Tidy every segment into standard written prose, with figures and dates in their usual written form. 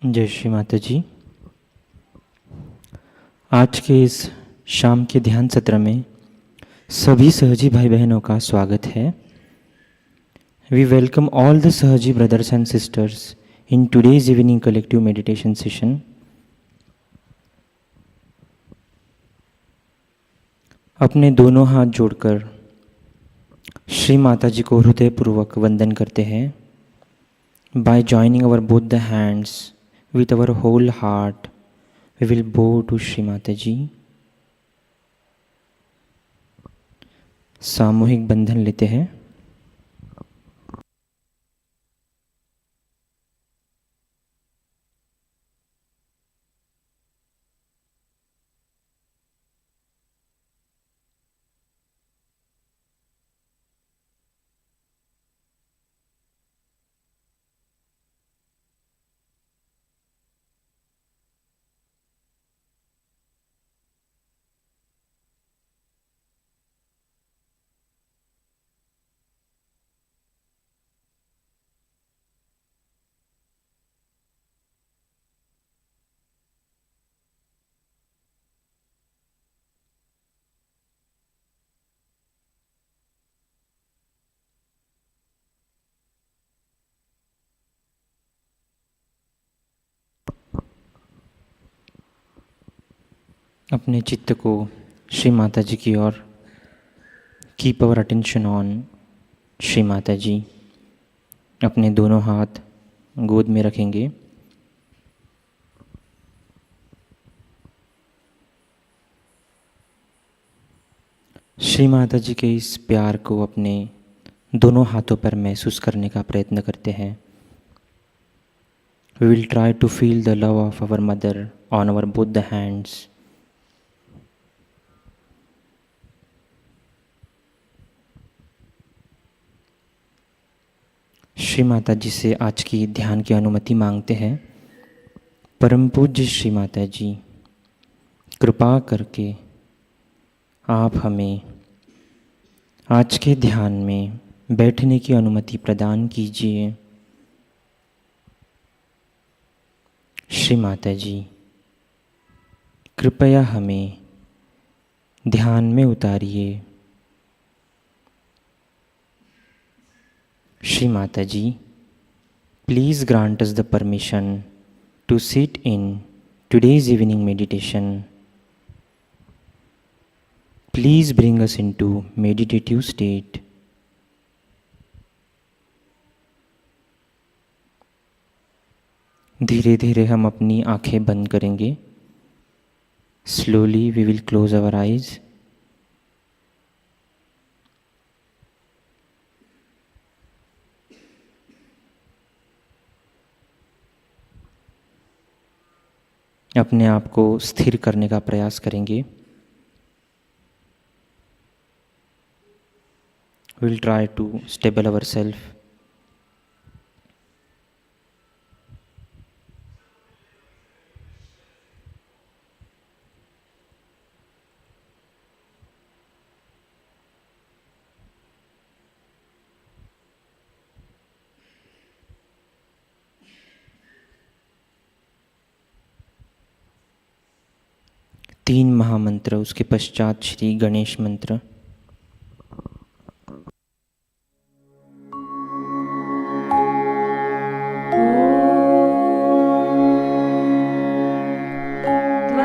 जय श्री माताजी। आज के इस शाम के ध्यान सत्र में सभी सहजी भाई बहनों का स्वागत है। We welcome all the Sahaji brothers and sisters in today's evening collective meditation session. अपने दोनों हाथ जोड़कर श्री माताजी को हृदयपूर्वक वंदन करते हैं। Bye joining our both the hands with our whole heart, we will bow to Shri Mataji. सामूहिक बंधन लेते हैं। अपने चित्त को श्री माताजी की ओर keep our attention on Shri Mataji. अपने दोनों हाथ गोद में रखेंगे। श्री माताजी के इस प्यार को अपने दोनों हाथों पर महसूस करने का प्रयत्न करते हैं। We will try to feel the love of our mother on our both the hands. Shri Mata जी से आज की ध्यान की अनुमति मांगते हैं। परम पूज्य श्री माता जी, कृपा करके आप हमें आज के ध्यान में बैठने की अनुमति प्रदान कीजिए। श्री माता जी, कृपया हमें ध्यान में उतारिए। Shri Mata ji, please grant us the permission to sit in today's evening meditation. Please bring us into meditative state. धीरे धीरे हम अपनी आंखें बंद करेंगे। Slowly we will close our eyes. अपने आप को स्थिर करने का प्रयास करेंगे। We'll try to stable ourselves. तीन महामंत्र, उसके पश्चात श्री गणेश मंत्र। त्वमेव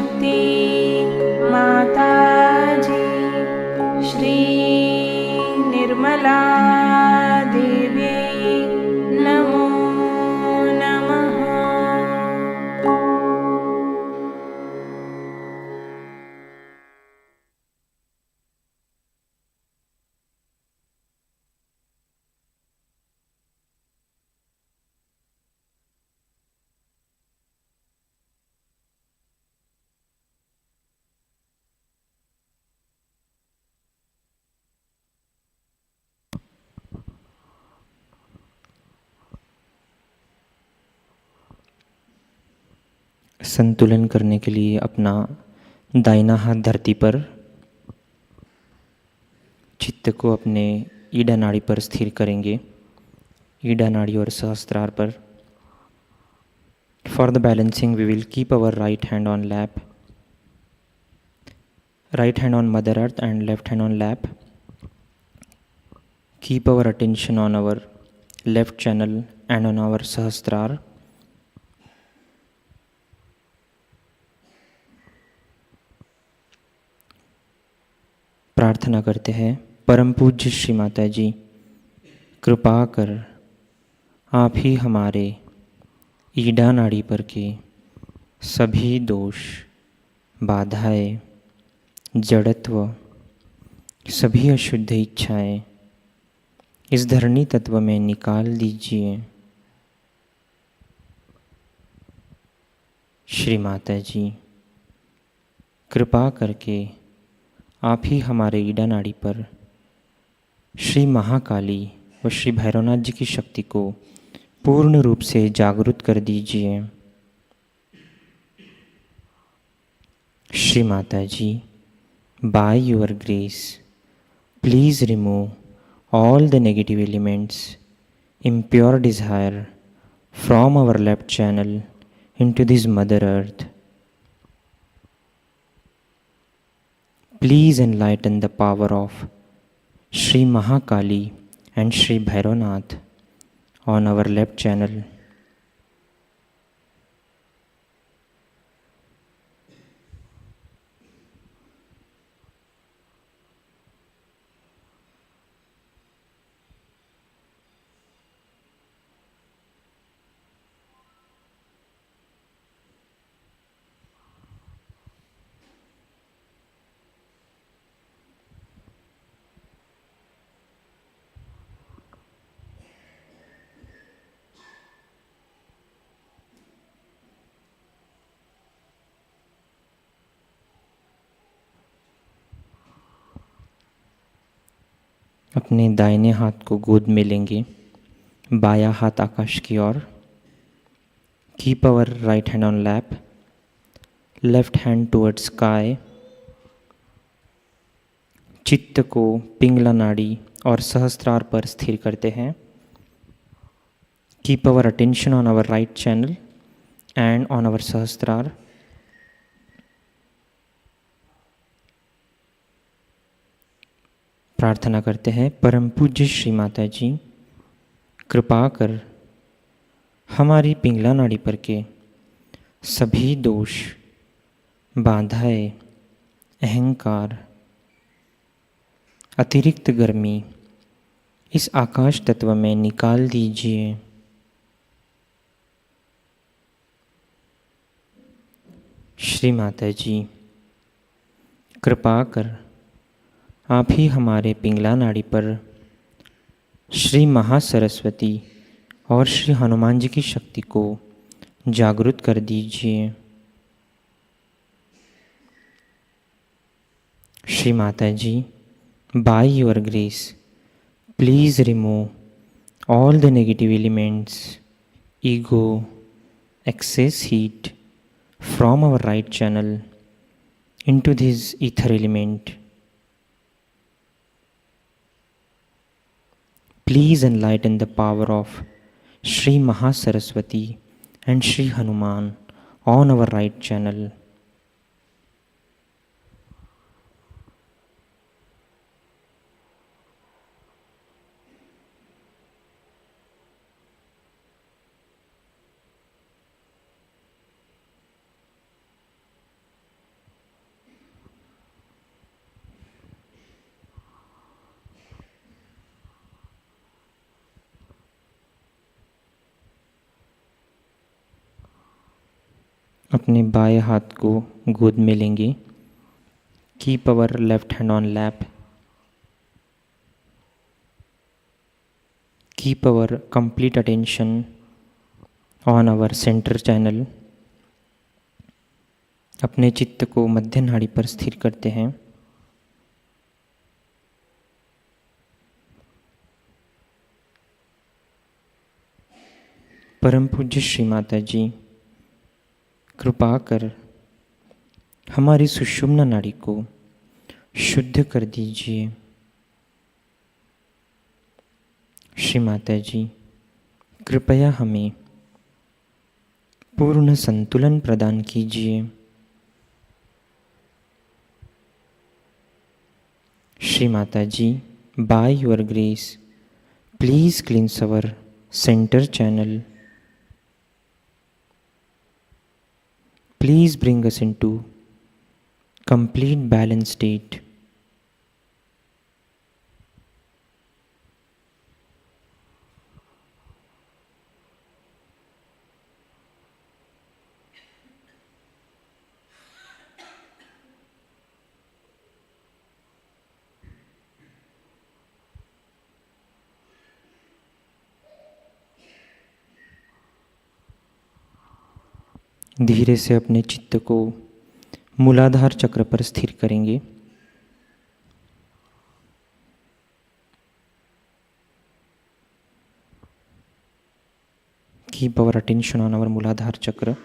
शक्ति माताजी श्री निर्मला देव्यै नमो नमः। संतुलन करने के लिए अपना दाहिना हाथ धरती पर, चित्त को अपने ईडा नाड़ी पर स्थिर करेंगे, ईडा नाड़ी और सहस्त्रार पर। For the balancing we will keep our right hand on lap, right hand on Mother Earth and left hand on lap. Keep our attention on our left channel and on our Sahasrar. प्रार्थना करते हैं, परम पूज्य श्री माता जी, कृपा कर आप ही हमारे ईडा नाड़ी पर के सभी दोष, बाधाएं, जड़त्व, सभी अशुद्ध इच्छाएं इस धरणी तत्व में निकाल दीजिए। श्री माता जी, कृपा करके आप ही हमारे ईडा नाड़ी पर श्री महाकाली व श्री भैरवनाथ जी की शक्ति को पूर्ण रूप से जागृत कर दीजिए। Shri Mata ji, by your grace please remove all the negative elements, impure desire from our left channel into this Mother Earth. Please enlighten the power of Shri Mahakali and Shri Bhairanath on our left channel. अपने दाहिने हाथ को गोद में लेंगे, बायां हाथ आकाश की ओर। Keep our right hand on lap, left hand towards sky. चित्त को पिंगला नाड़ी और सहस्त्रार पर स्थिर करते हैं। Keep our attention on our right channel and on our Sahasrara. प्रार्थना करते हैं, परम पूज्य श्री माता जी, कृपा कर हमारी पिंगला नाड़ी पर के सभी दोष, बाधाएं, अहंकार, अतिरिक्त गर्मी इस आकाश तत्व में निकाल दीजिए। श्री माता जी, कृपा कर आप ही हमारे पिंगला नाड़ी पर श्री महासरस्वती और श्री हनुमान जी की शक्ति को जागृत कर दीजिए। Shri Mata ji, by your grace please remove all the negative elements, ego, excess heat from our right channel into this ether element. Please enlighten the power of Shri Mahasaraswati and Shri Hanuman on our right channel. अपने बाएं हाथ को गोद में लेंगे। Keep our left hand on lap. Keep our complete attention on our centre channel. अपने चित्त को मध्य नाड़ी पर स्थिर करते हैं। परम पूज्य श्री माता जी, कृपा कर हमारी सुषुम्ना नाड़ी को शुद्ध कर दीजिए। श्री माता जी, कृपया हमें पूर्ण संतुलन प्रदान कीजिए। Shri Mata ji, by your grace please cleanse our centre channel. Please bring us into complete balanced state. धीरे से अपने चित्त को मूलाधार चक्र पर स्थिर करेंगे। Keep our attention on our मूलाधार चक्र।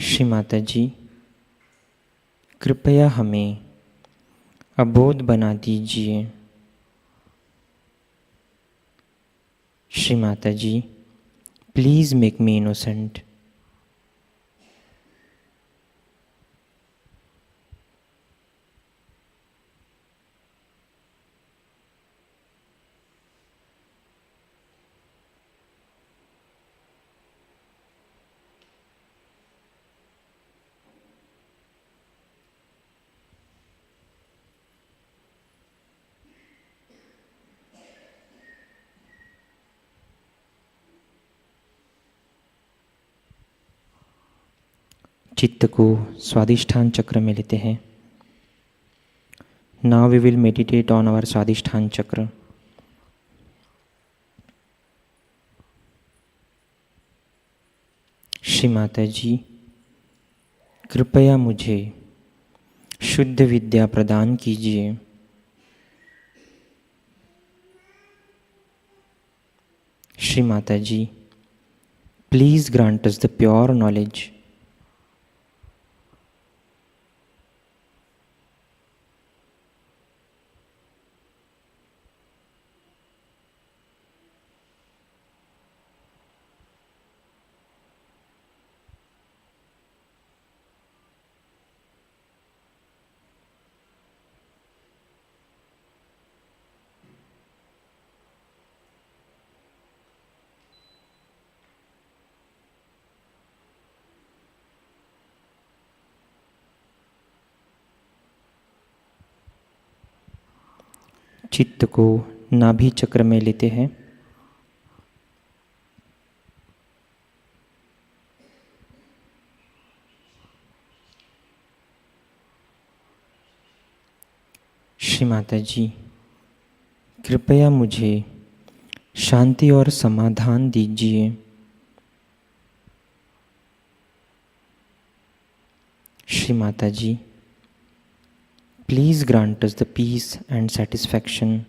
श्री माता जी, कृपया हमें अबोध बना दीजिए। Shri Mata ji, please make me innocent. चित्त को स्वादिष्ठान चक्र में लेते हैं। Now we will meditate on our Swadishthan chakra. Shri Mata जी, कृपया मुझे शुद्ध विद्या प्रदान कीजिए। Shri Mata ji, please grant us the pure knowledge. चित्त को नाभि चक्र में लेते हैं। श्री माता जी, कृपया मुझे शांति और समाधान दीजिए। Shri Mata ji, please grant us the peace and satisfaction.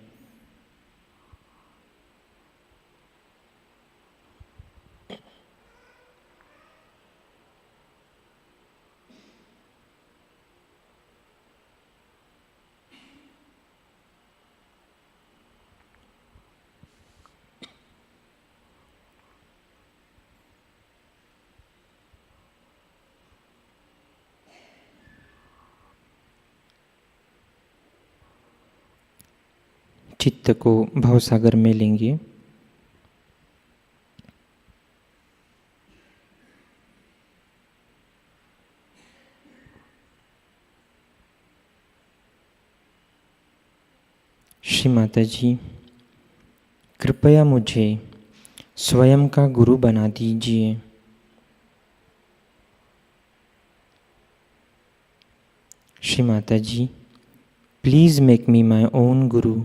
चित्त को भवसागर में लेंगे। श्री माताजी, कृपया मुझे स्वयं का गुरु बना दीजिए। श्री माताजी, please make me my own गुरु।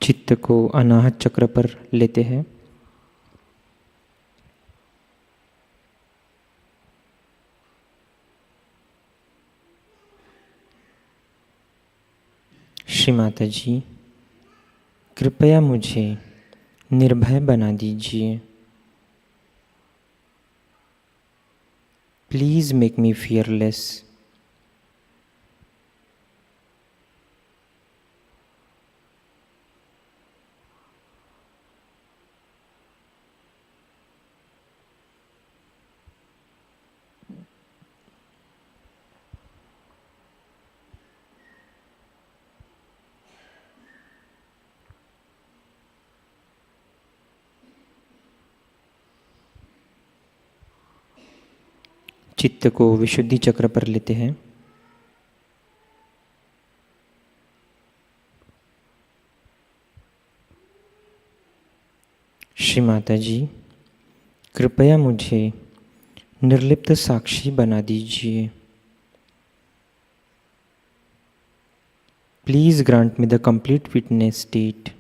चित्त को अनाहत चक्र पर लेते हैं। श्री माताजी, कृपया मुझे निर्भय बना दीजिए। Please make me fearless. चित्त को विशुद्धि चक्र पर लेते हैं। श्री माताजी, कृपया मुझे निर्लिप्त साक्षी बना दीजिए। Please grant me the complete witness state.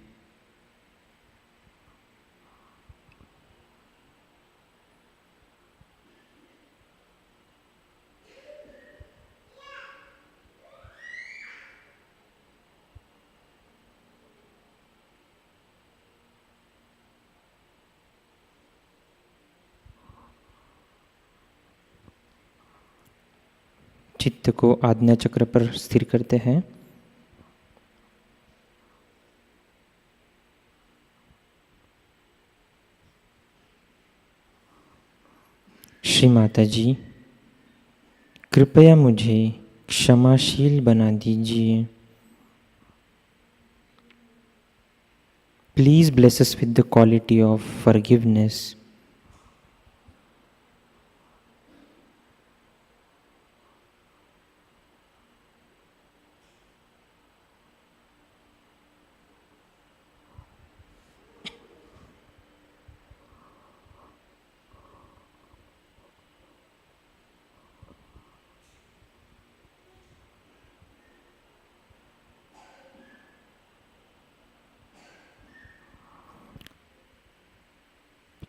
चित्त को आज्ञा चक्र पर स्थिर करते हैं। श्री माताजी, कृपया मुझे क्षमाशील बना दीजिए। Please bless us with the quality of forgiveness.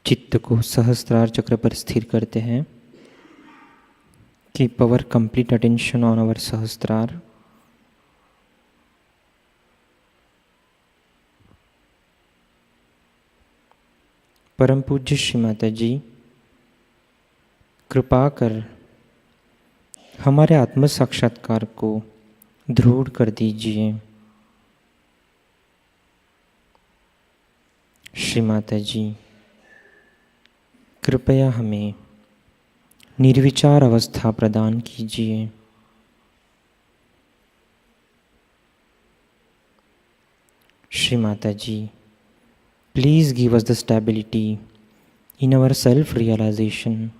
चित्त को सहस्त्रार चक्र पर स्थिर करते हैं। Keep our complete attention on our Sahasrara. परम पूज्य श्री माता जी, कृपा कर हमारे आत्म साक्षात्कार को दृढ़ कर दीजिए। श्री माता जी, कृपया हमें निर्विचार अवस्था प्रदान कीजिए। Shri Mata ji, please give us the stability in our self realisation.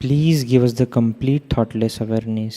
Please give us the complete thoughtless awareness.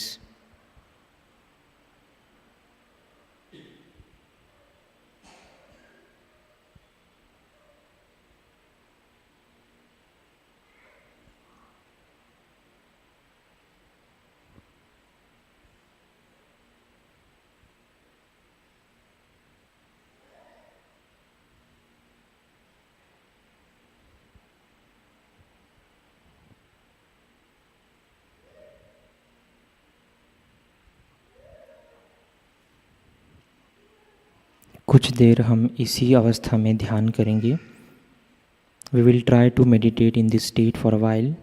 कुछ देर हम इसी अवस्था में ध्यान करेंगे। We will try to meditate in this state for a while.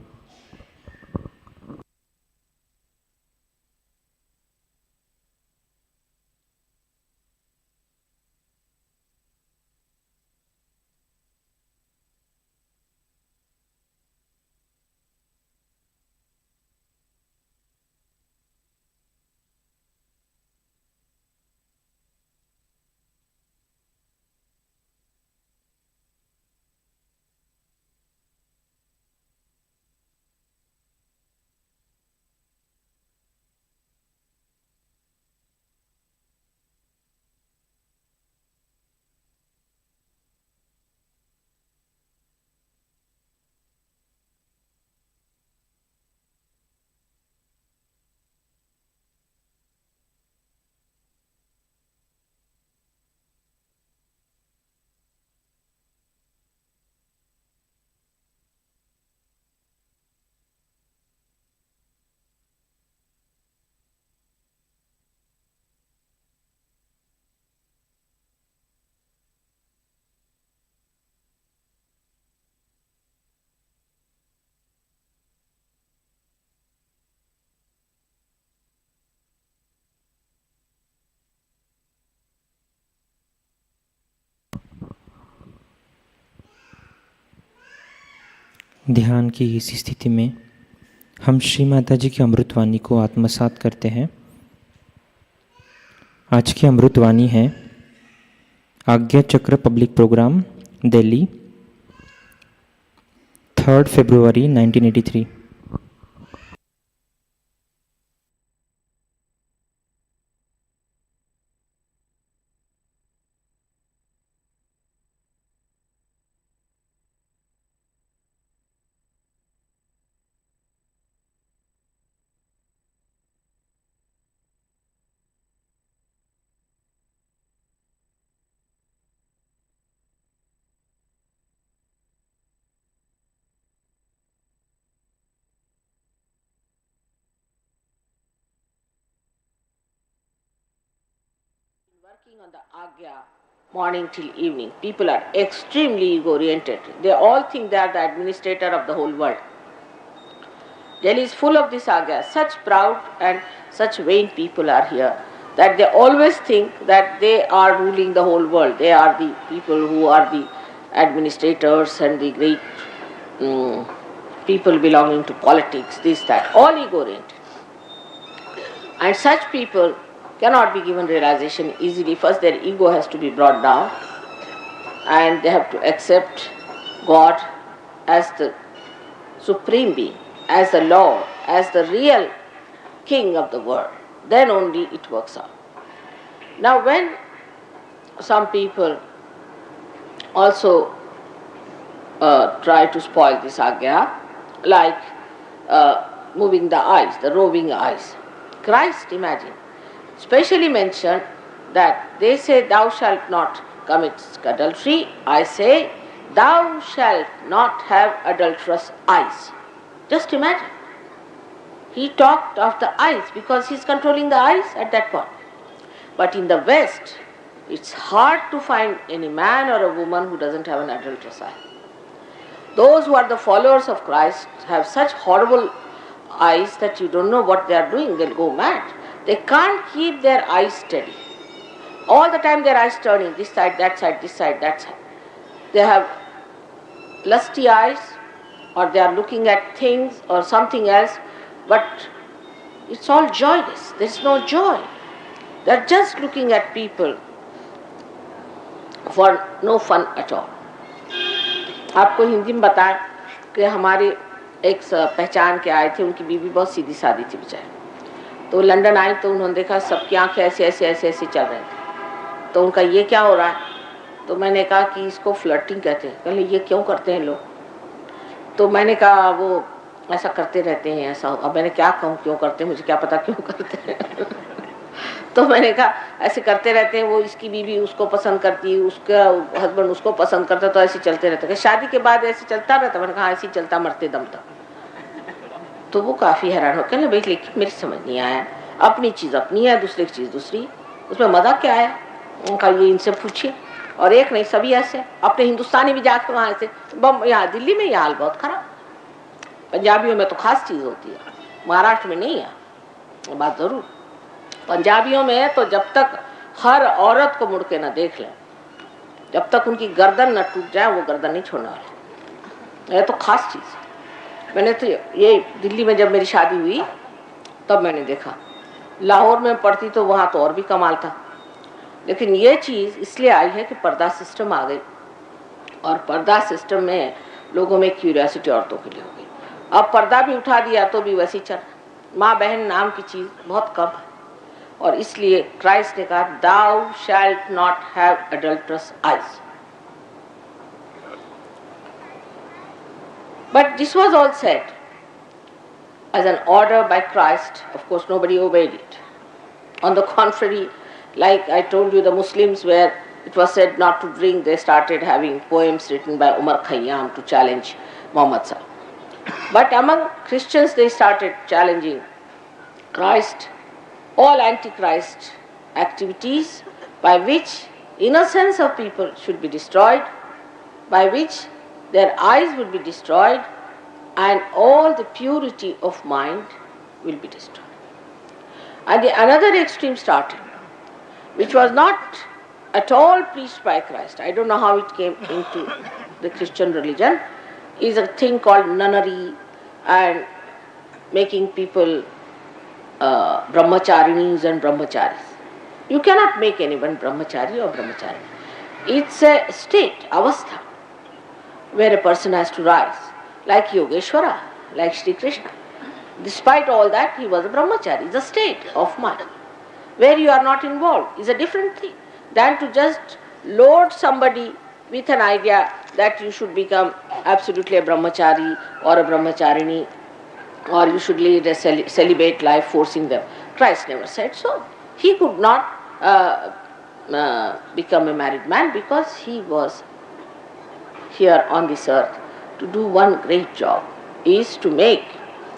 ध्यान की इस स्थिति में हम श्री माता जी की अमृतवाणी को आत्मसात करते हैं। आज की अमृतवाणी है आज्ञा चक्र पब्लिक प्रोग्राम, दिल्ली, 3 फरवरी 1983। Working on the Agya morning till evening, people are extremely ego-oriented. They all think they are the administrator of the whole world. Delhi is full of this Agya. Such proud and such vain people are here that they always think that they are ruling the whole world. They are the people who are the administrators and the great people belonging to politics, this, that, all ego-oriented. And such people cannot be given realization easily. First their ego has to be brought down and they have to accept God as the supreme being, as the Lord, as the real king of the world. Then only it works out. Now when some people also try to spoil this Agya, like moving the eyes, the roving eyes. Christ, imagine, specially mentioned that they say thou shalt not commit adultery. I say thou shalt not have adulterous eyes. Just imagine. He talked of the eyes because he is controlling the eyes at that point. But in the West, it's hard to find any man or a woman who doesn't have an adulterous eye. Those who are the followers of Christ have such horrible eyes that you don't know what they are doing. They'll go mad. They can't keep their eyes steady. All the time their eyes turning, this side, that side, this side, that side. They have lusty eyes, or they are looking at things or something else, but it's all joyless. There's no joy. They're just looking at people for no fun at all. आपको हिंदी में बताएं कि हमारे एक पहचान के आए थे, उनकी बीवी बहुत सीधी सादी थी बेचारी। तो लंदन आई तो उन्होंने देखा सबकी आंखें ऐसे ऐसे ऐसे ऐसे चल रही थी। तो उनका ये क्या हो रहा है? तो मैंने कहा कि इसको फ्लर्टिंग कहते हैं। कहले ये क्यों करते हैं लोग? तो मैंने कहा वो ऐसा करते रहते हैं ऐसा। अब मैंने क्या कहूँ क्यों करते हैं, मुझे क्या पता क्यों करते हैं। तो मैंने कहा ऐसे करते रहते हैं, वो इसकी बीवी उसको पसंद करती, उसका हस्बैंड उसको पसंद करता, तो ऐसे चलते रहते। शादी के बाद ऐसे चलता रहता? मैंने कहा ऐसे चलता मरते दम तक। तो वो काफ़ी हैरान हो, कहने भाई लेकिन मेरी समझ नहीं आया, अपनी चीज़ अपनी है, दूसरे की चीज़ दूसरी, उसमें मज़ा क्या है? उनका ये इनसे पूछिए। और एक नहीं, सभी ऐसे। अपने हिंदुस्तानी भी जाकर वहाँ ऐसे, यहाँ दिल्ली में यह हाल बहुत खराब। पंजाबियों में तो खास चीज़ होती है, महाराष्ट्र में नहीं है। बात ज़रूर पंजाबियों में तो जब तक हर औरत को मुड़ के न देख लें, जब तक उनकी गर्दन न टूट जाए, वो गर्दन नहीं छोड़ने वाले। यह तो खास चीज़। मैंने तो ये दिल्ली में जब मेरी शादी हुई तब मैंने देखा। लाहौर में पढ़ती तो वहाँ तो और भी कमाल था। लेकिन ये चीज़ इसलिए आई है कि पर्दा सिस्टम आ गई, और पर्दा सिस्टम में लोगों में क्यूरियोसिटी औरतों के लिए हो गई। अब पर्दा भी उठा दिया तो भी वैसे ही चल। माँ बहन नाम की चीज़ बहुत कम है, और इसलिए क्राइस्ट ने कहा thou shalt not have adulterous eyes. But this was all said as an order by Christ. Of course nobody obeyed it. On the contrary, like I told you, the Muslims, where it was said not to drink, they started having poems written by Umar Khayyam to challenge Muhammad Sallallahu. But among Christians they started challenging Christ, all antichrist activities by which innocence of people should be destroyed, by which their eyes will be destroyed, and all the purity of mind will be destroyed. And another extreme started, which was not at all preached by Christ. I don't know how it came into the Christian religion, is a thing called nunnery and making people brahmacharinis and brahmacharis. You cannot make anyone brahmachari or brahmacharini. It's a state, avastha, where a person has to rise, like Yogeshwara, like Shri Krishna. Despite all that, he was a brahmachari. It's a state of mind. Where you are not involved is a different thing than to just load somebody with an idea that you should become absolutely a brahmachari or a brahmacharini, or you should lead a celibate life, forcing them. Christ never said so. He could not become a married man because he was here on this earth to do one great job, is to make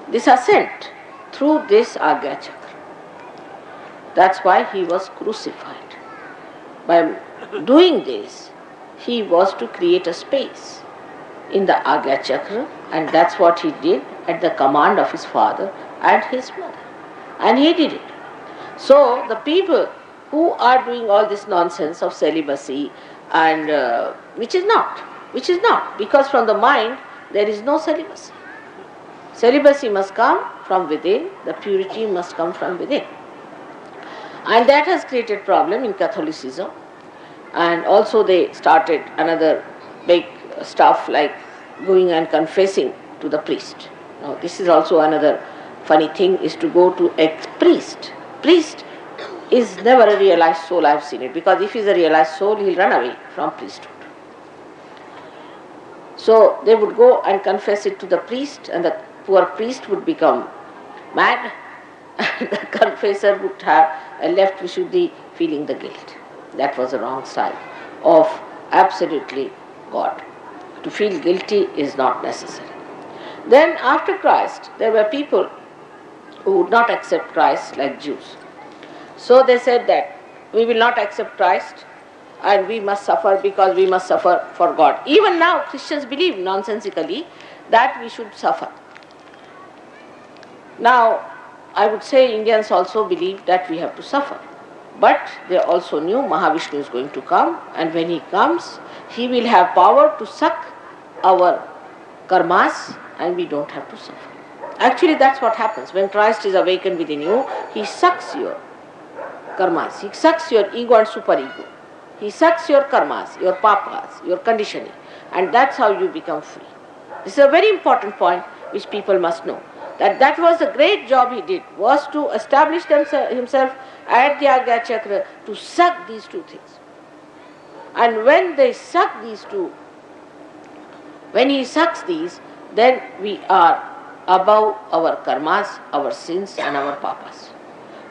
this ascent through this Agya Chakra. That's why he was crucified. By doing this, he was to create a space in the Agya Chakra, and that's what he did at the command of his father and his mother. And he did it. So the people who are doing all this nonsense of celibacy, and which is not, because from the mind there is no celibacy. Celibacy must come from within, the purity must come from within. And that has created problem in Catholicism. And also they started another big stuff like going and confessing to the priest. Now this is also another funny thing, is to go to a priest. Priest is never a realized soul, I have seen it, because if he is a realized soul, he will run away from priesthood. So they would go and confess it to the priest, and the poor priest would become mad, and the confessor would have a left Vishuddhi feeling the guilt. That was the wrong style of absolutely God. To feel guilty is not necessary. Then after Christ, there were people who would not accept Christ, like Jews. So they said that we will not accept Christ and we must suffer because we must suffer for God. Even now Christians believe nonsensically that we should suffer. Now I would say Indians also believe that we have to suffer. But they also knew Mahavishnu is going to come, and when he comes, he will have power to suck our karmas and we don't have to suffer. Actually that's what happens. When Christ is awakened within you, he sucks your karmas, he sucks your ego and superego. He sucks your karmas, your papas, your conditioning, and that's how you become free. This is a very important point which people must know. That was the great job he did, was to establish himself at the Agya Chakra to suck these two things. And when they suck these two, when he sucks these, then we are above our karmas, our sins and our papas.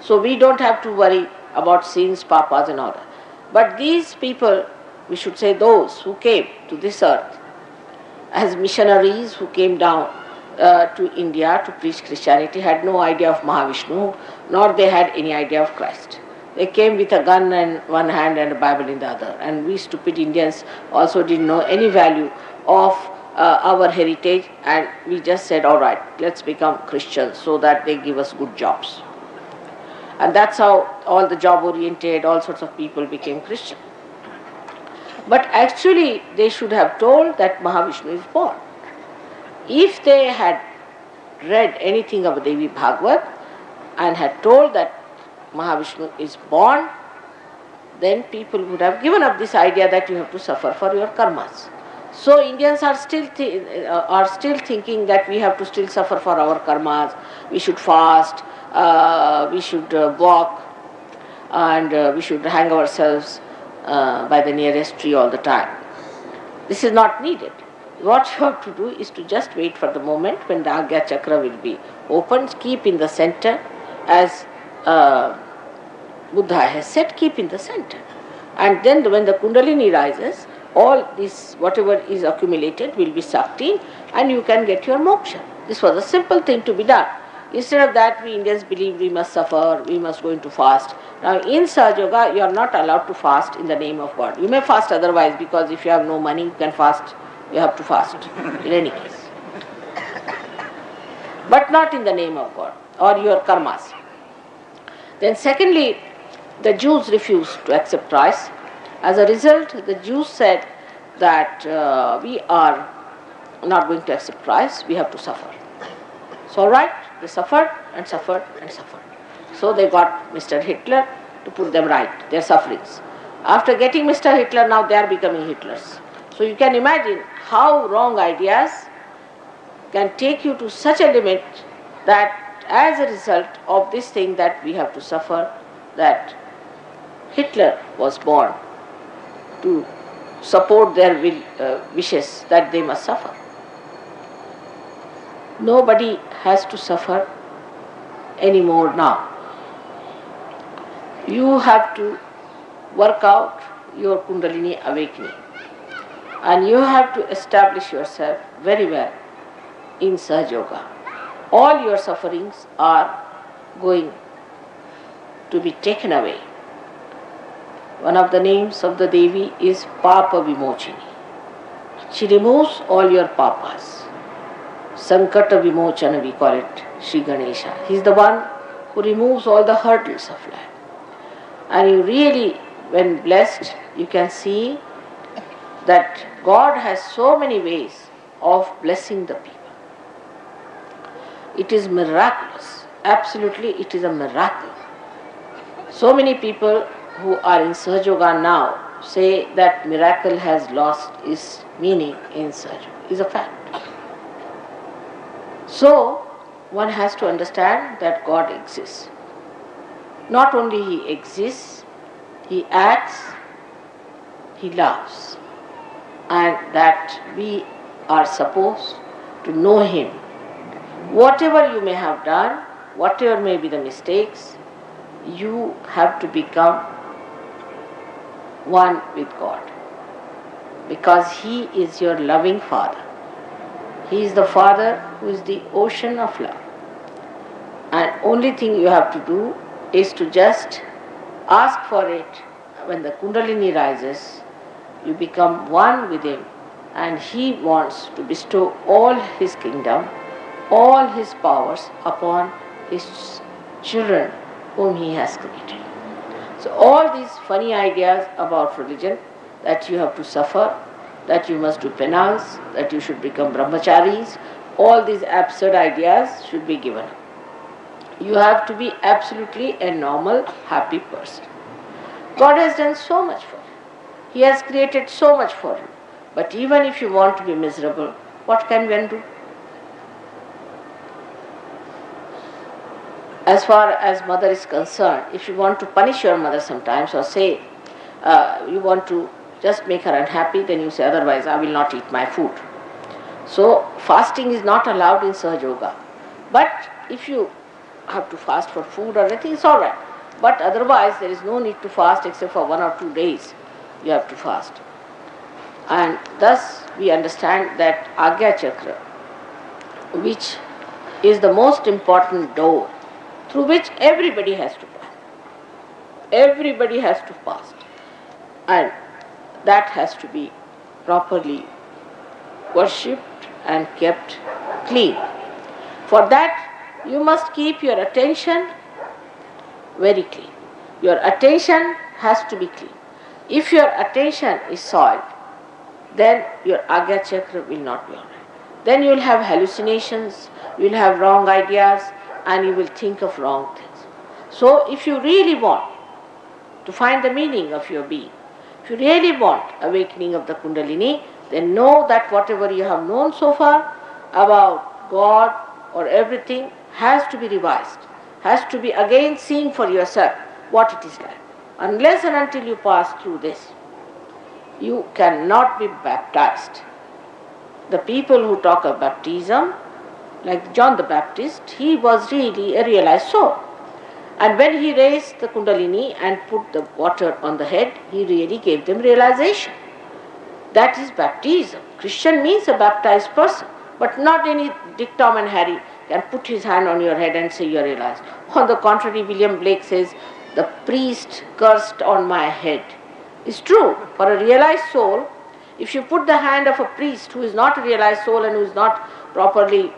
So we don't have to worry about sins, papas and all that. But these people, we should say those who came to this earth as missionaries who came down to India to preach Christianity, had no idea of Mahavishnu, nor they had any idea of Christ. They came with a gun in one hand and a Bible in the other. And we stupid Indians also didn't know any value of our heritage, and we just said, all right, let's become Christians so that they give us good jobs. And that's how all the job-oriented, all sorts of people became Christian. But actually, they should have told that Mahavishnu is born. If they had read anything of Devi Bhagavad and had told that Mahavishnu is born, then people would have given up this idea that you have to suffer for your karmas. So Indians are still thinking that we have to still suffer for our karmas. We should fast, we should walk, and we should hang ourselves by the nearest tree all the time. This is not needed. What you have to do is to just wait for the moment when the Agya Chakra will be opened, keep in the center, as Buddha has said, keep in the center. And then when the Kundalini rises, all this, whatever is accumulated, will be sucked in and you can get your moksha. This was a simple thing to be done. Instead of that, we Indians believe we must suffer, we must go into fast. Now in Sahajayoga, you are not allowed to fast in the name of God. You may fast otherwise, because if you have no money, you can fast. You have to fast in any case. But not in the name of God or your karmas. Then secondly, the Jews refused to accept Christ. As a result, the Jews said that we are not going to accept Christ, we have to suffer. So all right, they suffered and suffered and suffered. So they got Mr. Hitler to put them right, their sufferings. After getting Mr. Hitler, now they are becoming Hitlers. So you can imagine how wrong ideas can take you to such a limit that as a result of this thing that we have to suffer, that Hitler was born to support their wishes that they must suffer. Nobody has to suffer anymore now. You have to work out your Kundalini awakening, and you have to establish yourself very well in Sahajayoga. All your sufferings are going to be taken away. One of the names of the Devi is Papa Vimochini. She removes all your papas. Sankata Vimochana we call it, Shri Ganesha. He is the one who removes all the hurdles of life. And you really, when blessed, you can see that God has so many ways of blessing the people. It is miraculous. Absolutely, it is a miracle. So many people who are in Sahajayoga now say that miracle has lost its meaning in Sahajayoga. Is a fact. So, one has to understand that God exists. Not only He exists, He acts, He loves, and that we are supposed to know Him. Whatever you may have done, whatever may be the mistakes, you have to become one with God, because He is your loving Father. He is the Father who is the ocean of love. And only thing you have to do is to just ask for it. When the Kundalini rises, you become one with Him, and He wants to bestow all His kingdom, all His powers upon His children whom He has created. So all these funny ideas about religion, that you have to suffer, that you must do penance, that you should become brahmacharis, all these absurd ideas should be given up. You have to be absolutely a normal, happy person. God has done so much for you. He has created so much for you. But even if you want to be miserable, what can one do? As far as mother is concerned, if you want to punish your mother sometimes, or say you want to just make her unhappy, then you say, otherwise I will not eat my food. So fasting is not allowed in Sahajayoga. But if you have to fast for food or anything, it's all right. But otherwise there is no need to fast except for 1 or 2 days you have to fast. And thus we understand that Agya Chakra, which is the most important door through which everybody has to pass. Everybody has to fast. And that has to be properly worshipped and kept clean. For that, you must keep your attention very clean. Your attention has to be clean. If your attention is soiled, then your Agya Chakra will not be alright. Then you will have hallucinations, you will have wrong ideas, and you will think of wrong things. So if you really want to find the meaning of your being, if you really want awakening of the Kundalini, then know that whatever you have known so far about God or everything has to be revised, has to be again seen for yourself what it is like. Unless and until you pass through this, you cannot be baptized. The people who talk of baptism, like John the Baptist, he was really a realized soul. And when he raised the Kundalini and put the water on the head, he really gave them realization. That is baptism. Christian means a baptized person, but not any Dick, Tom and Harry can put his hand on your head and say you are realized. On the contrary, William Blake says, the priest cursed on my head. It's true. For a realized soul, if you put the hand of a priest who is not a realized soul and who is not properly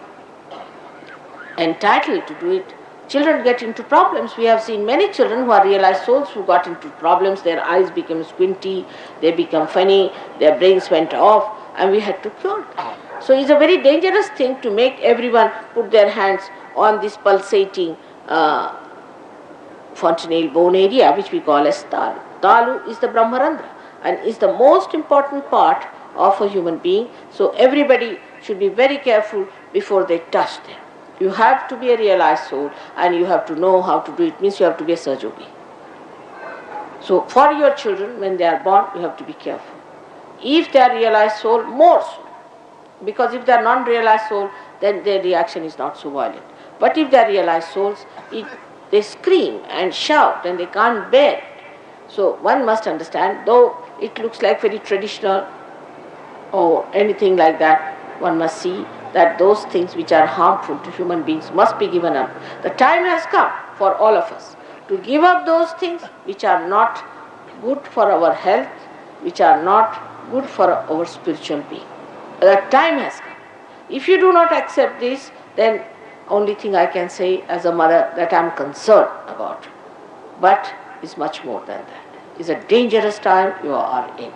entitled to do it, children get into problems. We have seen many children who are realized souls who got into problems. Their eyes become squinty, they become funny, their brains went off, and we had to cure them. So it's a very dangerous thing to make everyone put their hands on this pulsating fontanelle bone area, which we call as talu. Talu is the Brahmarandra and is the most important part of a human being. So everybody should be very careful before they touch them. You have to be a realized soul and you have to know how to do it. Means you have to be a Sahajayogi. So for your children, when they are born, you have to be careful. If they are realized soul, more so. Because if they are non-realized soul, then their reaction is not so violent. But if they are realized souls, they scream and shout and they can't bear it. So one must understand, though it looks like very traditional or anything like that, one must see that those things which are harmful to human beings must be given up. The time has come for all of us to give up those things which are not good for our health, which are not good for our spiritual being. The time has come. If you do not accept this, then only thing I can say as a mother that I am concerned about. But it's much more than that. It's a dangerous time you are in.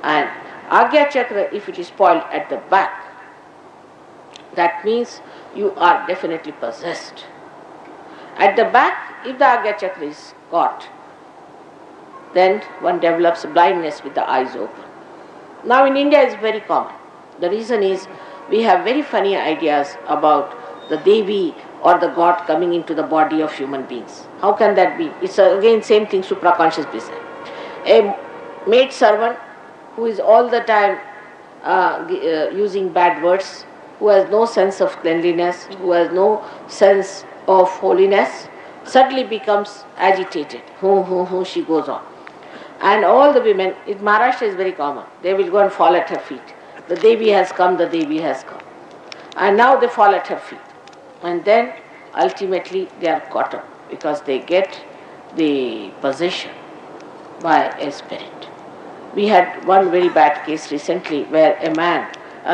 And Agya Chakra, if it is spoiled at the back, that means you are definitely possessed. At the back, if the Agya Chakra is caught, then one develops blindness with the eyes open. Now in India it's very common. The reason is we have very funny ideas about the Devi or the God coming into the body of human beings. How can that be? It's again same thing, supraconscious business. A maid servant who is all the time using bad words, who has no sense of cleanliness, who has no sense of holiness, suddenly becomes agitated. She goes on. And all the women, in Maharashtra is very common, they will go and fall at her feet. The Devi has come, the Devi has come. And now they fall at her feet. And then ultimately they are caught up because they get the possession by a spirit. We had one very bad case recently where a man,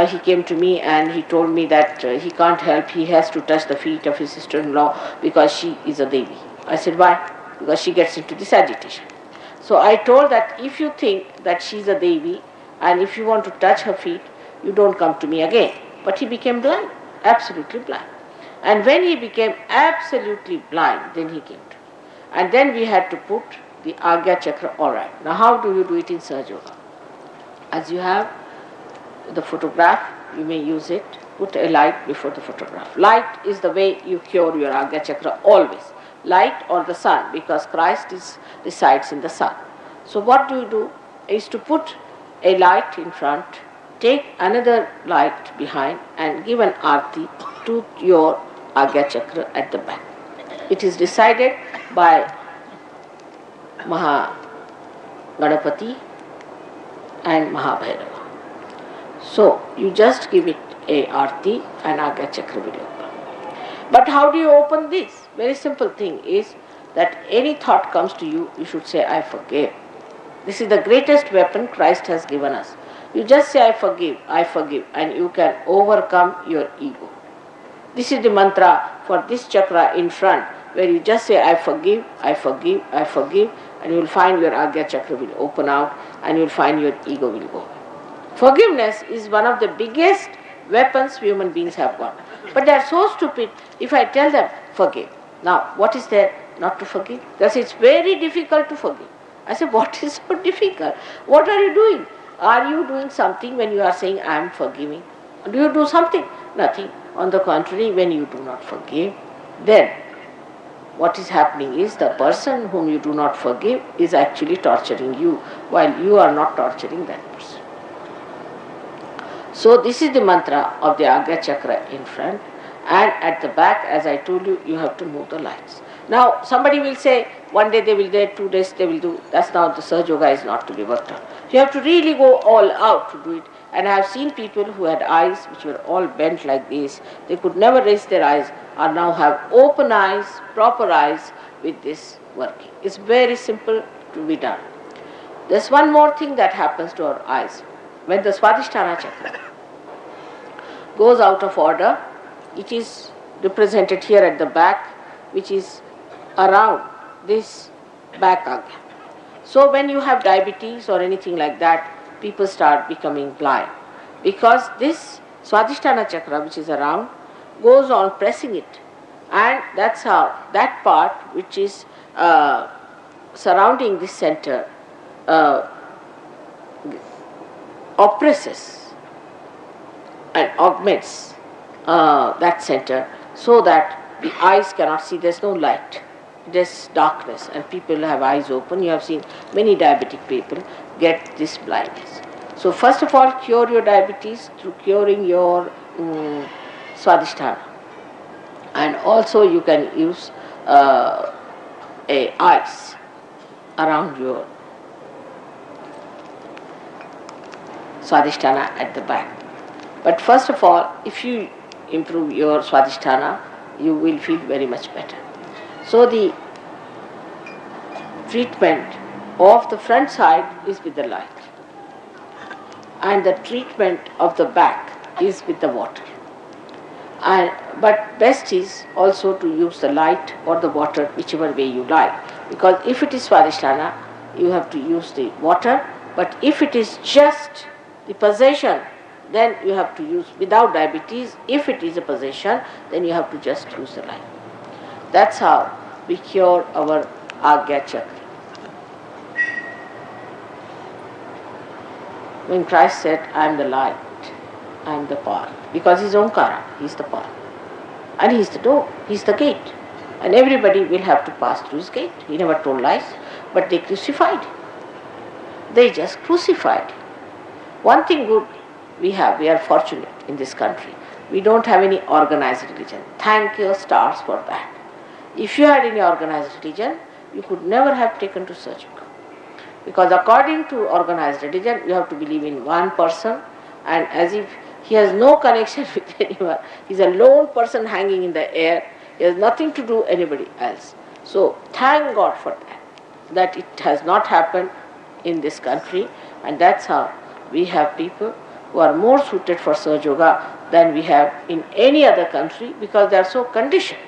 he came to me and he told me that he can't help, he has to touch the feet of his sister-in-law because she is a Devi. I said, why? Because she gets into this agitation. So I told that if you think that she is a Devi and if you want to touch her feet, you don't come to me again. But he became blind, absolutely blind. And when he became absolutely blind, then he came to me. And then we had to put the Agya Chakra all right. Now how do you do it in Sahajayoga? As you have the photograph, you may use it, put a light before the photograph. Light is the way you cure your Agya Chakra always. Light or the sun, because Christ resides in the sun. So what do is to put a light in front, take another light behind and give an arti to your Agya Chakra at the back. It is decided by Ganapati and Mahabhairava. So you just give it a arti and Agya Chakra will open. But how do you open this? Very simple thing is that any thought comes to you, you should say, I forgive. This is the greatest weapon Christ has given us. You just say, I forgive, and you can overcome your ego. This is the mantra for this chakra in front, where you just say, I forgive, and you will find your Agya Chakra will open out, and you will find your ego will go. Forgiveness is one of the biggest weapons human beings have got. But they are so stupid, if I tell them, forgive. Now, what is there not to forgive? Because it's very difficult to forgive. I say, what is so difficult? What are you doing? Are you doing something when you are saying, I am forgiving? Do you do something? Nothing. On the contrary, when you do not forgive, then what is happening is the person whom you do not forgive is actually torturing you, while you are not torturing that person. So this is the mantra of the Agya Chakra in front, and at the back, as I told you, you have to move the lights. Now somebody will say, one day they will do, 2 days they will do. That's now the Sahajayoga is not to be worked on. You have to really go all out to do it. And I have seen people who had eyes which were all bent like this. They could never raise their eyes, or now have open eyes, proper eyes with this working. It's very simple to be done. There's one more thing that happens to our eyes. When the Swadhisthana Chakra goes out of order, it is represented here at the back, which is around this back Agya. So when you have diabetes or anything like that, people start becoming blind. because this Swadhisthana chakra, which is around, goes on pressing it, and that's how that part which is surrounding this center oppresses and augments that center, so that the eyes cannot see. There's no light, there's darkness, and people have eyes open. You have seen many diabetic people get this blindness. So first of all, cure your diabetes through curing your Swadhisthana, and also you can use ice around your Swadhisthana at the back. But first of all, if you improve your Swadhisthana, you will feel very much better. So the treatment of the front side is with the light, and the treatment of the back is with the water. But best is also to use the light or the water, whichever way you like. Because if it is Swadhisthana, you have to use the water. But if it is just the possession, then you have to use without diabetes. If it is a possession, then you have to just use the light. That's how we cure our Agya Chakra. When Christ said, I am the light, I am the path, because he is Omkara, he is the path. And he is the door, he is the gate. And everybody will have to pass through his gate. He never told lies, but they crucified him. They just crucified him. One thing good we are fortunate in this country. We don't have any organized religion. Thank your stars for that. If you had any organized religion, you could never have taken to Sahajayoga. Because according to organized religion, you have to believe in one person, and as if he has no connection with anyone. He is a lone person hanging in the air. He has nothing to do with anybody else. So thank God for that it has not happened in this country, and that's how we have people who are more suited for Sahajayoga than we have in any other country, because they are so conditioned.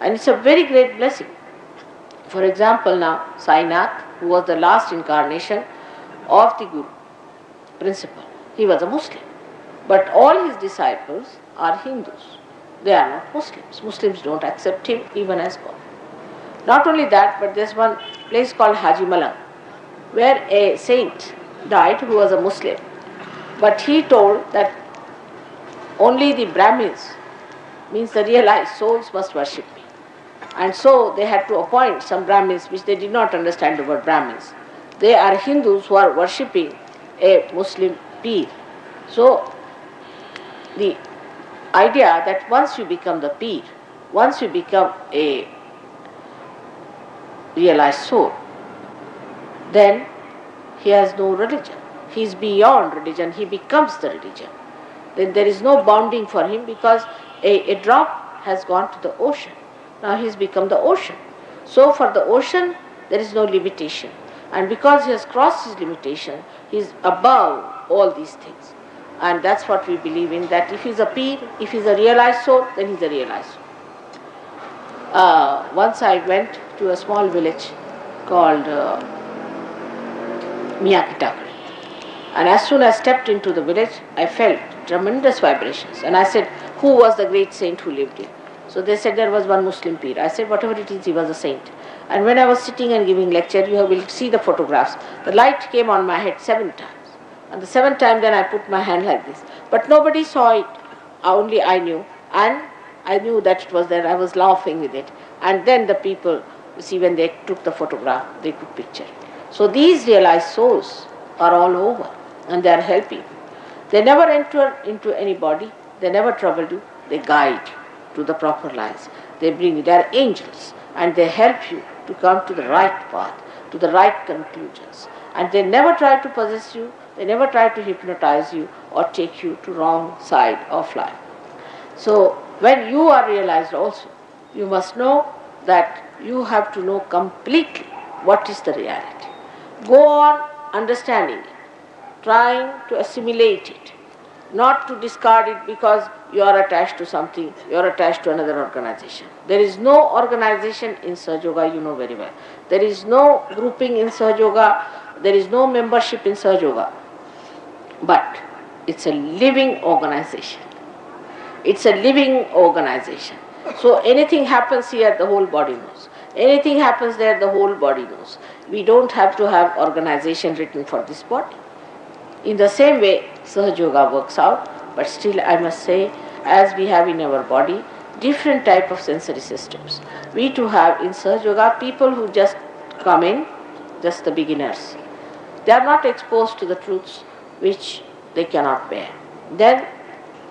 And it's a very great blessing. For example, now Sainath, who was the last incarnation of the Guru principle, he was a Muslim. But all his disciples are Hindus. They are not Muslims. Muslims don't accept him even as God. Not only that, but there's one place called Haji Malang, where a saint died who was a Muslim. But he told that only the Brahmins, means the realized souls, must worship me. And so they had to appoint some Brahmins, which they did not understand the word Brahmins. They are Hindus who are worshipping a Muslim Peer. So the idea that once you become the Peer, once you become a realized soul, then he has no religion. He is beyond religion, he becomes the religion. Then there is no bounding for him, because a drop has gone to the ocean. Now he has become the ocean. So for the ocean, there is no limitation. And because he has crossed his limitation, he is above all these things. And that's what we believe in, that if he is a Peer, if he is a realized soul, then he is a realized soul. Once I went to a small village called Miyakitakari. And as soon as I stepped into the village, I felt tremendous vibrations. And I said, who was the great saint who lived here? So they said there was one Muslim Peer. I said, whatever it is, he was a saint. And when I was sitting and giving lecture, you will see the photographs. The light came on my head 7 times. And the 7th time then I put my hand like this. But nobody saw it, only I knew. And I knew that it was there. I was laughing with it. And then the people, you see, when they took the photograph, they could picture it. So these realized souls are all over, and they are helping. They never enter into any body. They never trouble you. They guide you to the proper lines. They bring you. They are angels, and they help you to come to the right path, to the right conclusions. And they never try to possess you. They never try to hypnotize you or take you to wrong side of life. So when you are realized also, you must know that you have to know completely what is the reality. Go on understanding it, trying to assimilate it, not to discard it because you are attached to something, you are attached to another organization. There is no organization in Sahajayoga, you know very well. There is no grouping in Sahajayoga, there is no membership in Sahajayoga. But It's a living organization. It's a living organization. So anything happens here, the whole body knows. Anything happens there, the whole body knows. We don't have to have organization written for this body. In the same way, Sahajayoga works out, but still I must say, as we have in our body, different type of sensory systems. We too have in Sahajayoga people who just come in, just the beginners. They are not exposed to the truths which they cannot bear. Then,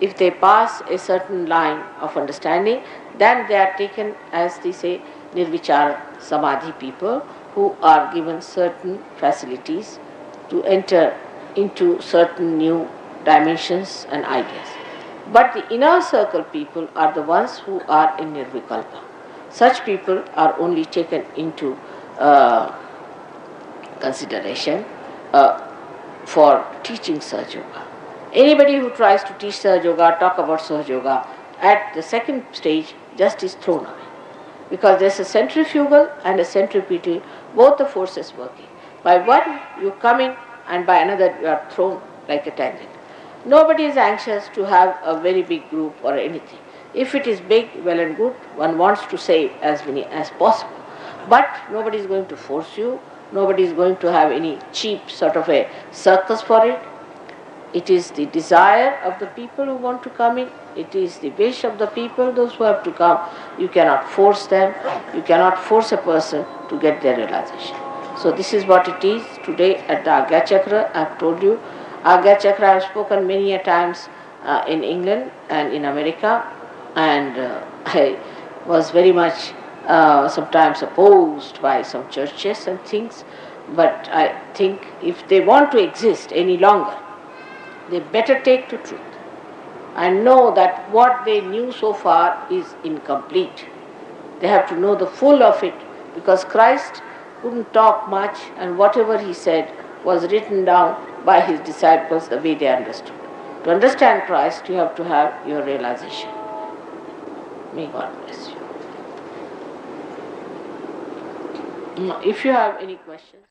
if they pass a certain line of understanding, then they are taken, as they say, nirvichara samadhi people who are given certain facilities to enter into certain new dimensions and ideas. But the inner circle people are the ones who are in nirvikalpa. Such people are only taken into consideration for teaching Sahaja. Anybody who tries to teach Sahaja, talk about Sahaja, at the second stage, just is thrown away. Because there's a centrifugal and a centripetal, both the forces working. By one you come in, and by another you are thrown like a tangent. Nobody is anxious to have a very big group or anything. If it is big, well and good, one wants to save as many as possible. But nobody is going to force you, nobody is going to have any cheap sort of a circus for it. It is the desire of the people who want to come in. It is the wish of the people, those who have to come. You cannot force them. You cannot force a person to get their realization. So this is what it is today at the Agya Chakra. I have told you, Agya Chakra I have spoken many a times in England and in America, and I was very much sometimes opposed by some churches and things. But I think if they want to exist any longer, they better take to truth and know that what they knew so far is incomplete. They have to know the full of it, because Christ couldn't talk much, and whatever he said was written down by his disciples the way they understood. To understand Christ, you have to have your realization. May God bless you. If you have any questions.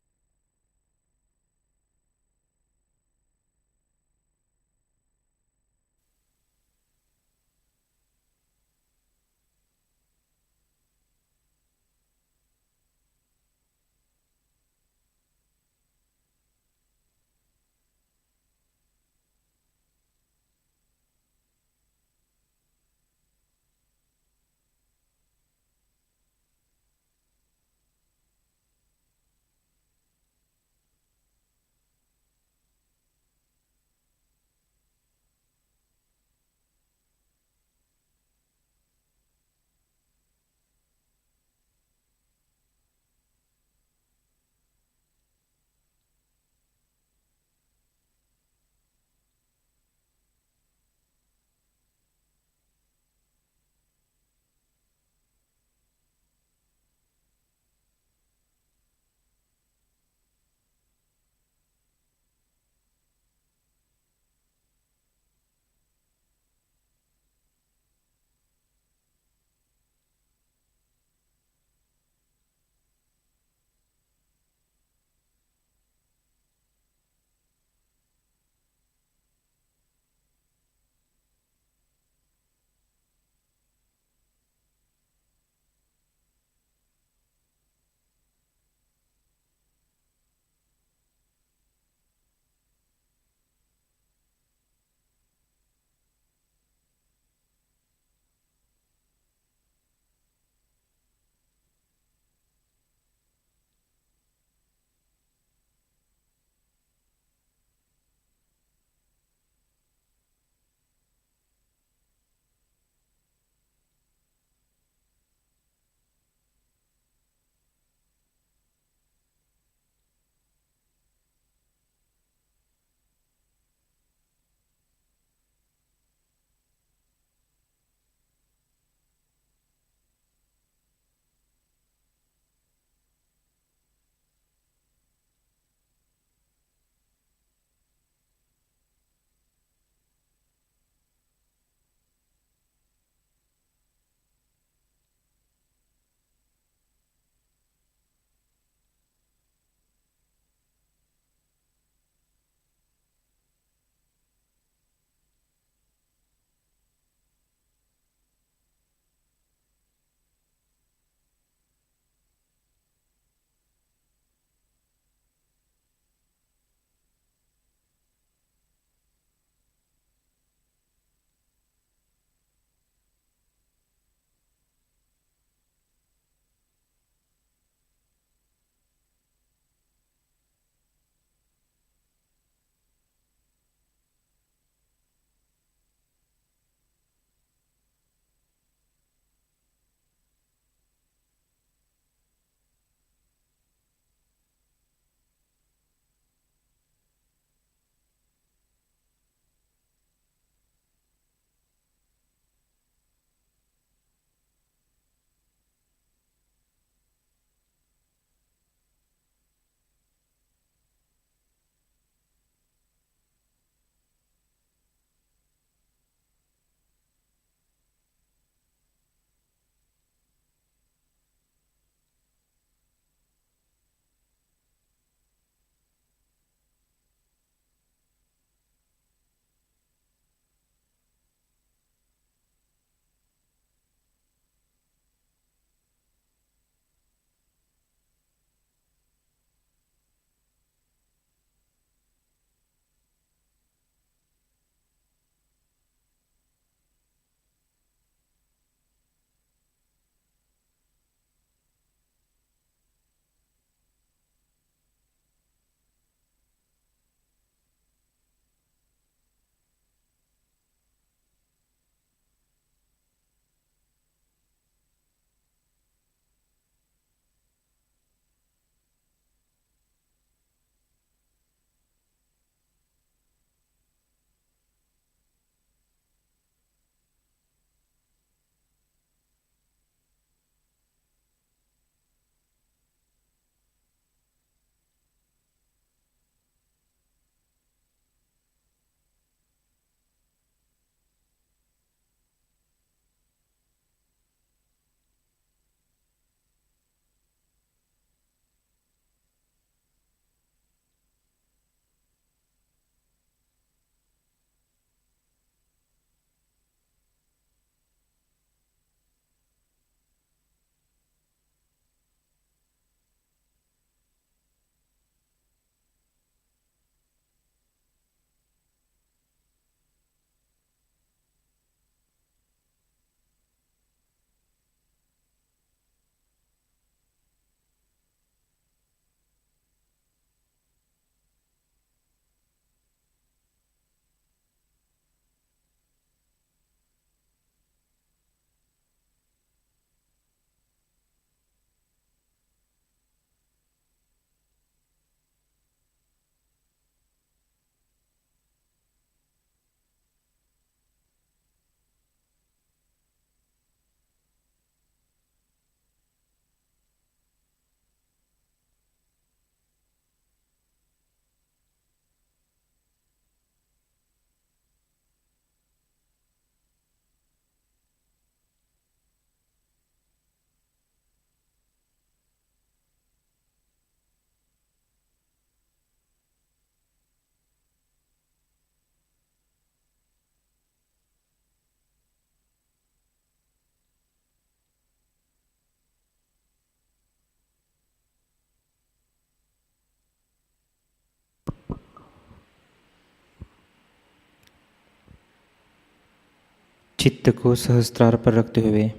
चित्त को सहस्त्रार पर रखते हुए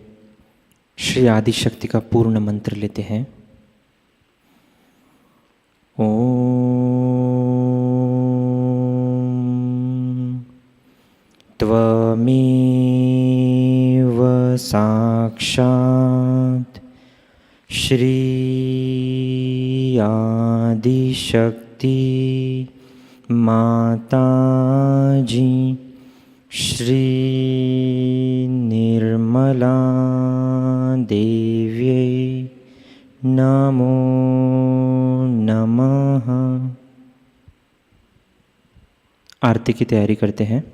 श्री आदि शक्ति का पूर्ण मंत्र लेते हैं। ओम त्वमेव साक्षात् श्री आदिशक्ति माताजी श्री निर्मला देव्यै नमो नमः। आरती की तैयारी करते हैं।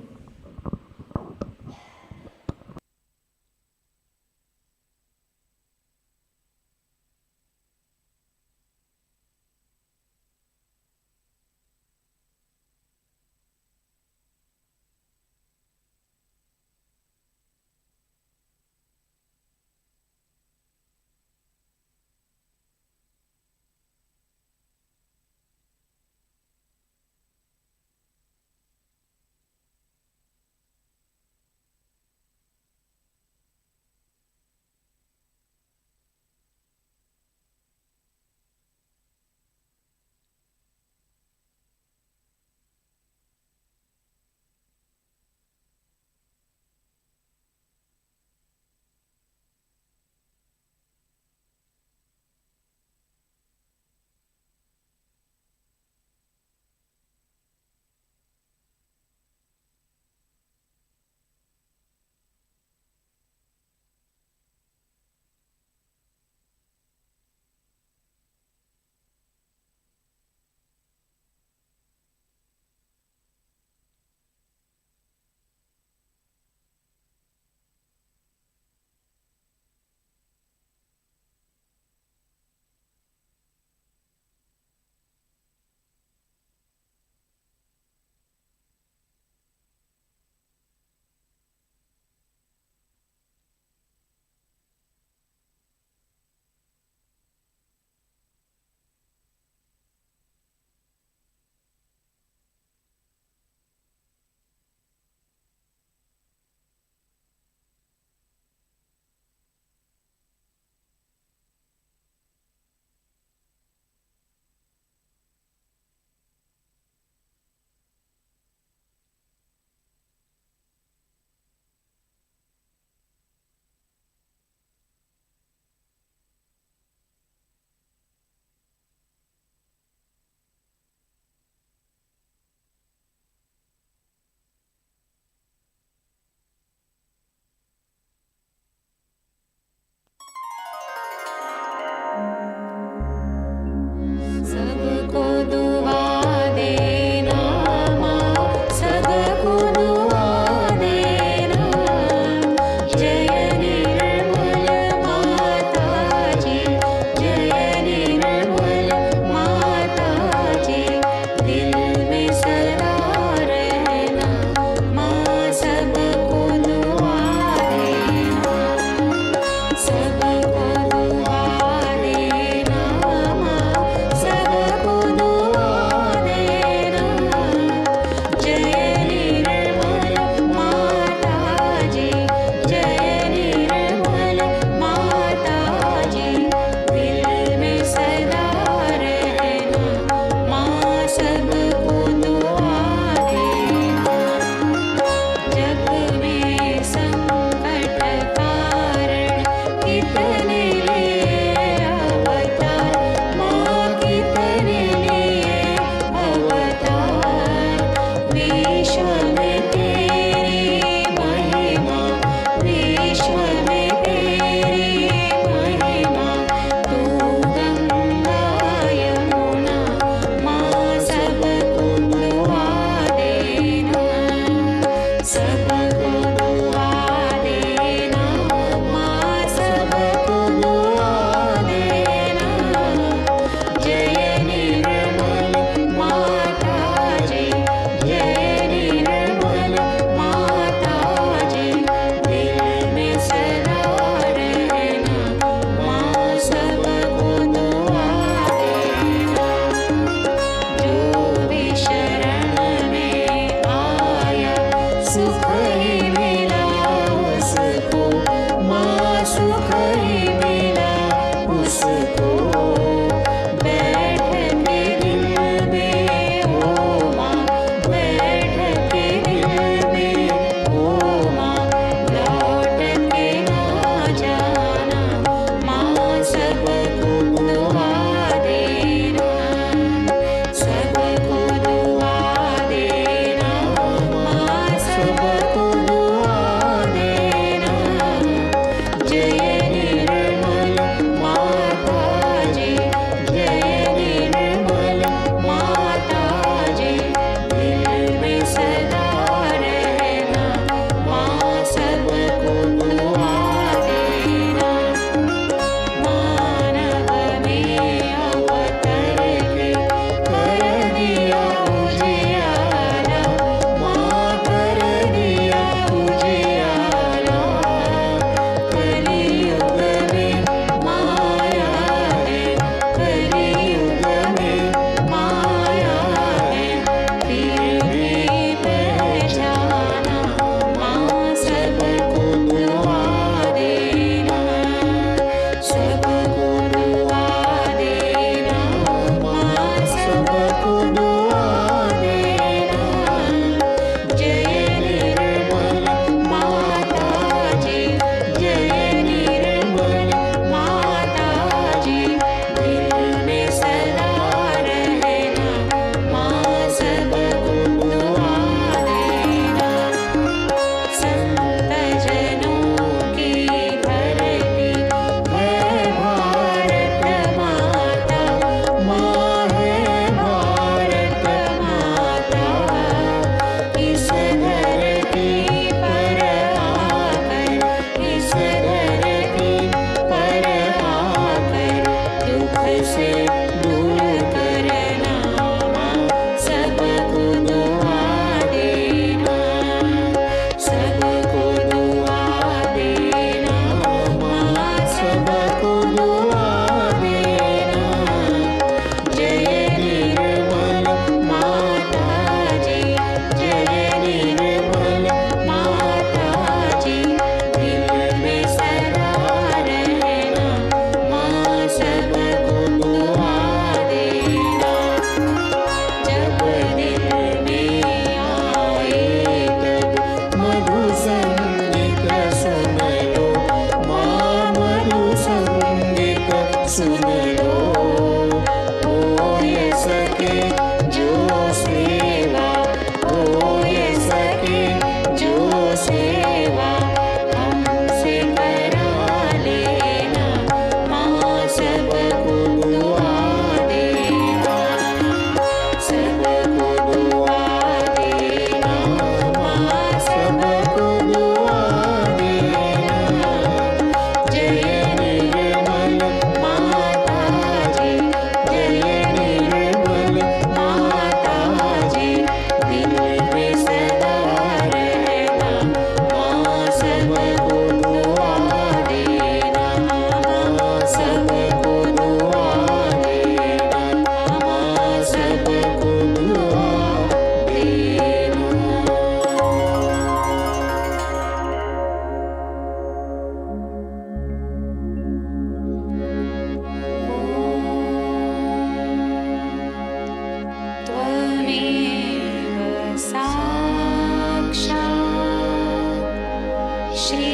श्री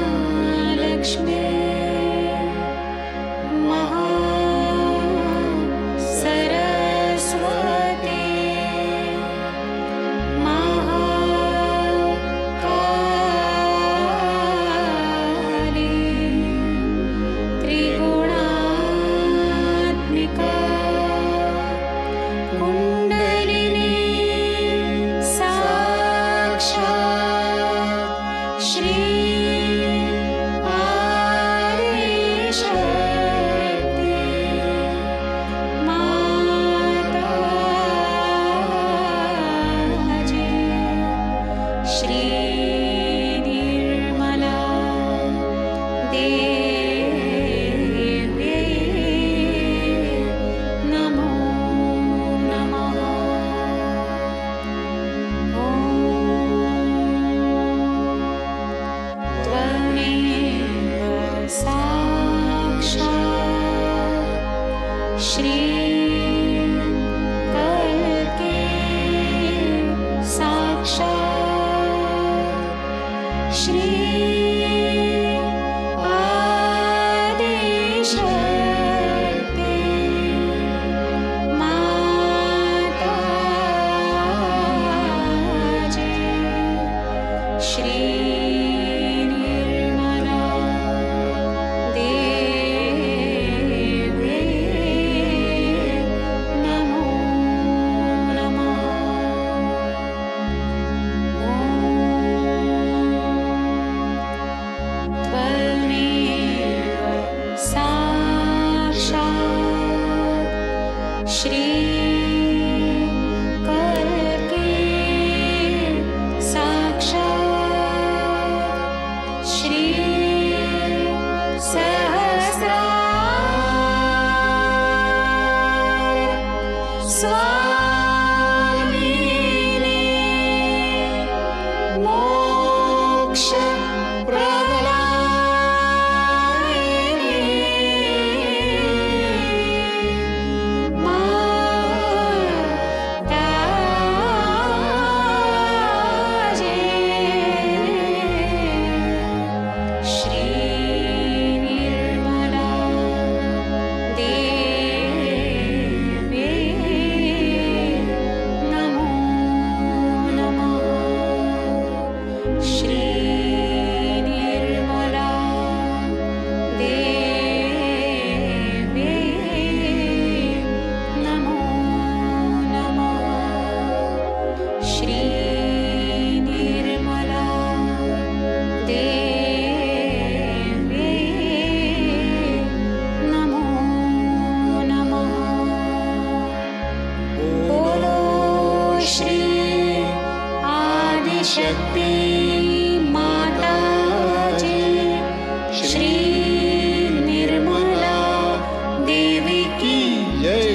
महालक्ष्मी महासरस्वती महाकाली त्रिगुणात्मिका कुण्डलिनी साक्षात् श्री आदिशक्ति माताजी श्री निर्मला देवी नमो नमः ॐ त्वमेव साक्षात् श्री कल्के साक्षात् श्री आदिशक्ति माताजी श्री निर्मला देवी नमो नमः त्वमेव साक्षात् श्री कल्के साक्षात् श्री सहस्रार स्वामिनी मोक्ष माताजी श्री निर्मला देवी नमो नमः श्री निर्मला देवी नमो नमः श्री निर्मला देवी नमो नमः बोलो श्री आदिशक्ति माताजी श्री निर्मला देवी की जय।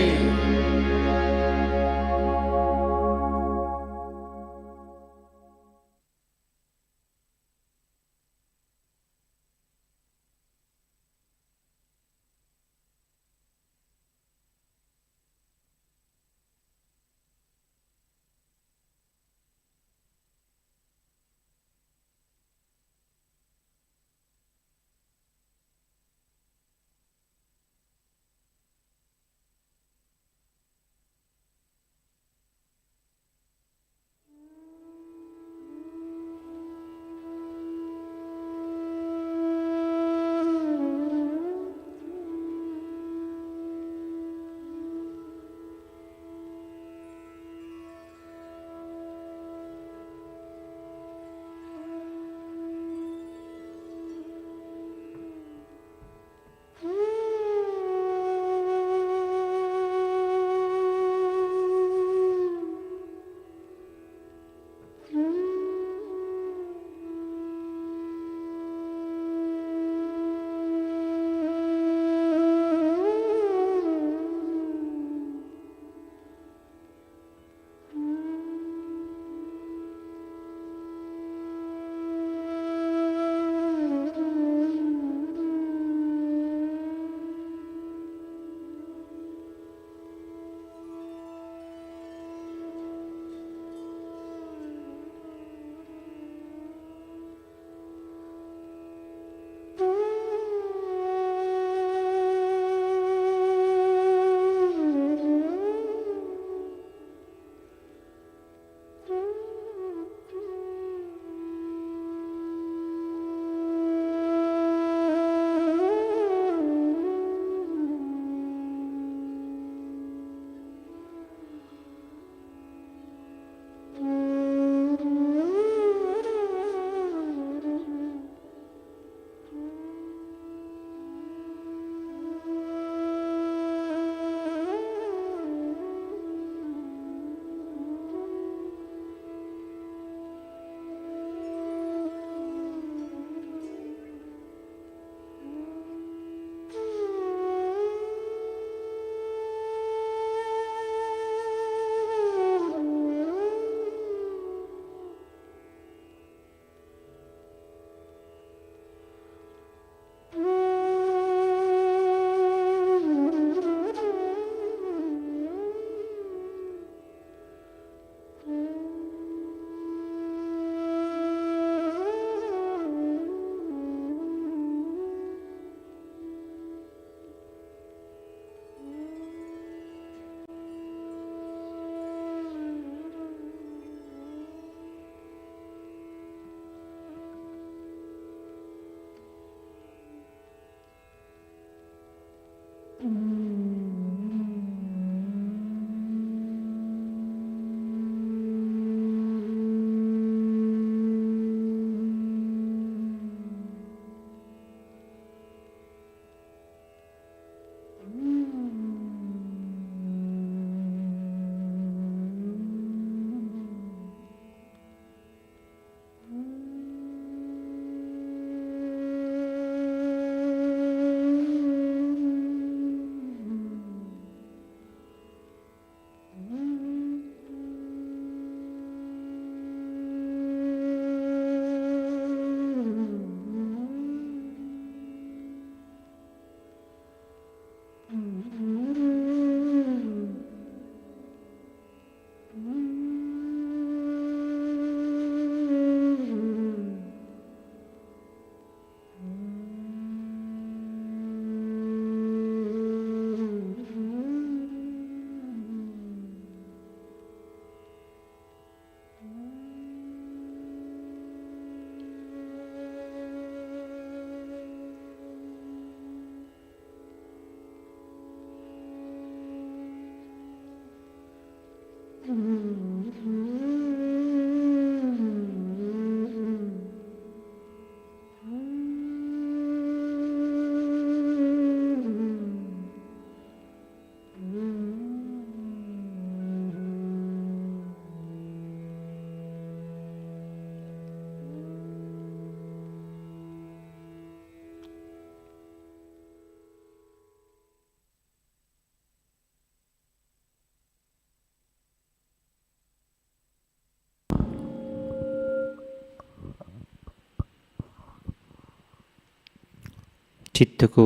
चित्त को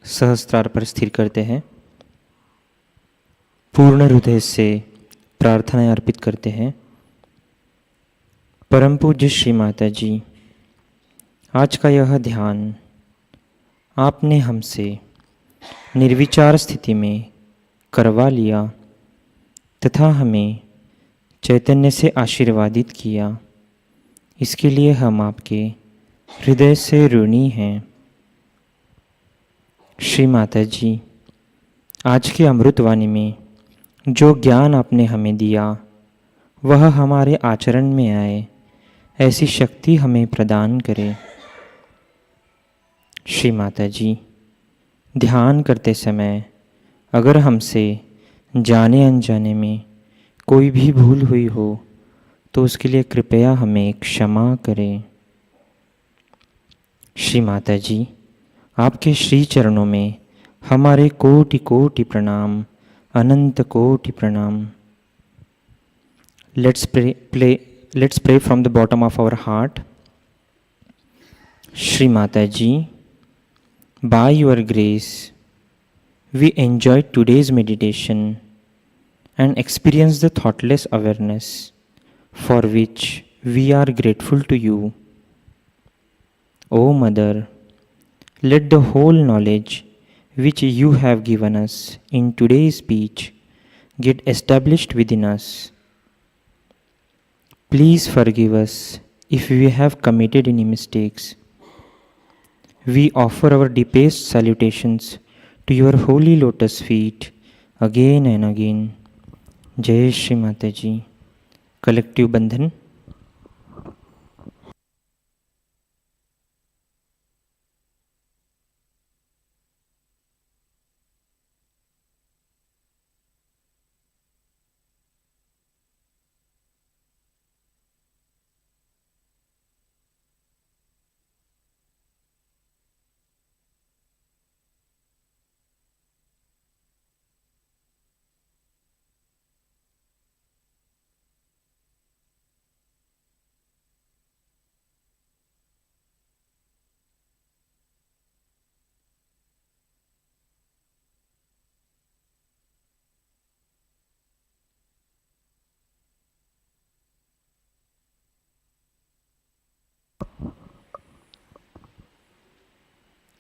सहस्त्रार पर स्थिर करते हैं। पूर्ण हृदय से प्रार्थनाएं अर्पित करते हैं। परम पूज्य श्री माता जी, आज का यह ध्यान आपने हमसे निर्विचार स्थिति में करवा लिया तथा हमें चैतन्य से आशीर्वादित किया। इसके लिए हम आपके हृदय से ऋणी हैं। श्री माता जी, आज की अमृतवाणी में जो ज्ञान आपने हमें दिया वह हमारे आचरण में आए, ऐसी शक्ति हमें प्रदान करें। श्री माता जी, ध्यान करते समय अगर हमसे जाने अनजाने में कोई भी भूल हुई हो तो उसके लिए कृपया हमें क्षमा करें। श्री माता जी, आपके श्री चरणों में हमारे कोटि कोटि प्रणाम, अनंत कोटि प्रणाम। Let's pray from the bottom of our heart. Shri Mataji, by your grace, we enjoyed today's meditation and experienced the thoughtless awareness for which we are grateful to you. O Mother, let the whole knowledge which you have given us in today's speech get established within us. Please forgive us if we have committed any mistakes. We offer our deepest salutations to your holy lotus feet again and again. जय श्री माता जी। Collective बंधन।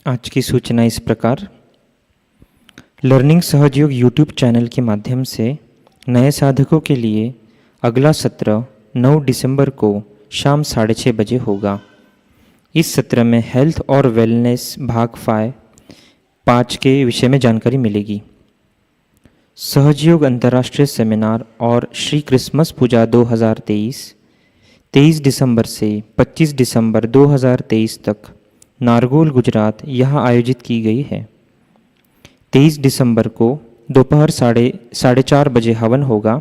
आज की सूचना इस प्रकार। Learning Sahajyoga YouTube channel के माध्यम से नए साधकों के लिए अगला सत्र 9 दिसंबर को शाम 6:30 बजे होगा। इस सत्र में हेल्थ और वेलनेस भाग 5 के विषय में जानकारी मिलेगी। सहजयोग अंतर्राष्ट्रीय सेमिनार और श्री क्रिसमस पूजा 2023 23 दिसंबर से 25 दिसंबर 2023 तक नारगोल गुजरात यहाँ आयोजित की गई है। 23 दिसंबर को दोपहर 4:30 बजे हवन होगा।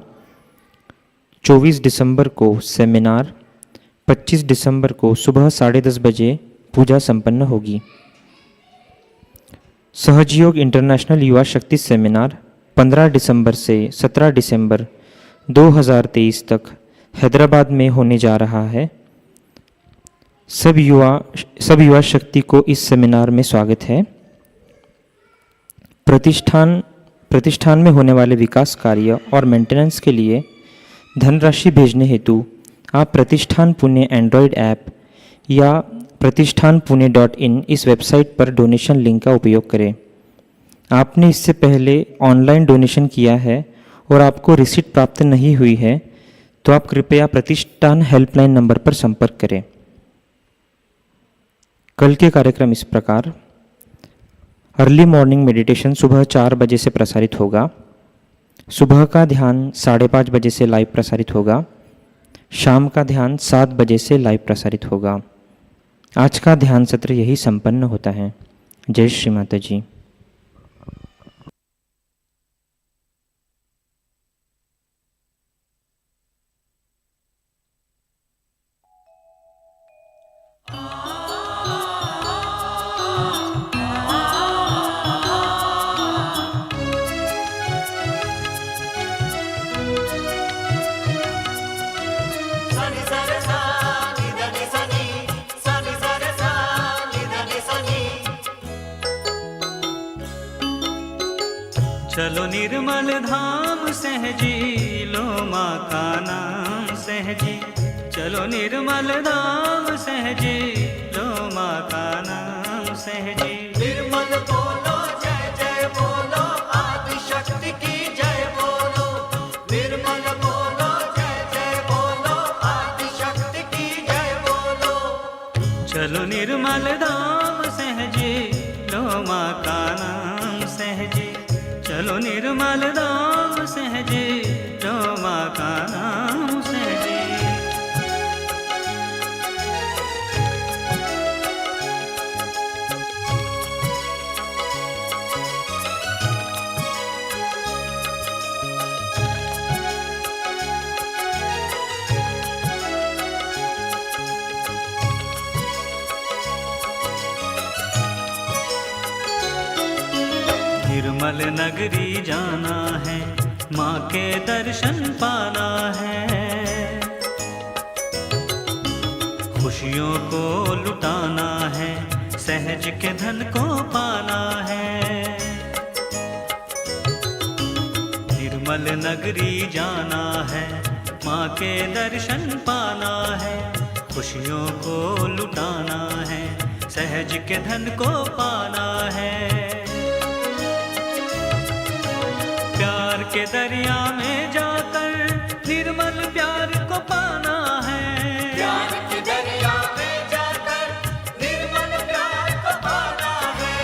24 दिसंबर को सेमिनार, 25 दिसंबर को सुबह 10:30 बजे पूजा संपन्न होगी। सहजयोग इंटरनेशनल युवा शक्ति सेमिनार 15 दिसंबर से 17 दिसंबर 2023 तक हैदराबाद में होने जा रहा है। सब युवा शक्ति को इस सेमिनार में स्वागत है। प्रतिष्ठान में होने वाले विकास कार्य और मेंटेनेंस के लिए धनराशि भेजने हेतु आप प्रतिष्ठान पुणे एंड्रॉयड ऐप या pratishthanpune.in इस वेबसाइट पर डोनेशन लिंक का उपयोग करें। आपने इससे पहले ऑनलाइन डोनेशन किया है और आपको रिसीट प्राप्त नहीं हुई है तो आप कृपया प्रतिष्ठान हेल्पलाइन नंबर पर संपर्क करें। कल के कार्यक्रम इस प्रकार। अर्ली मॉर्निंग मेडिटेशन सुबह 4 बजे से प्रसारित होगा। सुबह का ध्यान 5:30 बजे से लाइव प्रसारित होगा। शाम का ध्यान 7 बजे से लाइव प्रसारित होगा। आज का ध्यान सत्र यही संपन्न होता है। जय श्री माता जी। चलो निर्मल धाम सहजी, लो माँ का नाम सहजी। चलो निर्मल धाम सहजी, लो माँ का नाम सहजी। निर्मल बोलो जय जय बोलो, आदि शक्ति की जय बोलो। निर्मल बोलो जय जय बोलो, आदि शक्ति की जय बोलो। चलो निर्मल धाम सहजी, लो माँ का नाम सहजी। चलो निर्मल धाम सहजी, लो माँ का नाम सहजी। निर्मल नगरी जाना है, माँ के दर्शन पाना है। खुशियों को लुटाना है, सहज के धन को पाना है। निर्मल नगरी जाना है, माँ के दर्शन पाना है। खुशियों को लुटाना है, सहज के धन को पाना है। प्यार के दरिया में जाकर निर्मल प्यार को पाना है। प्यार के दरिया में जाकर निर्मल प्यार को पाना है।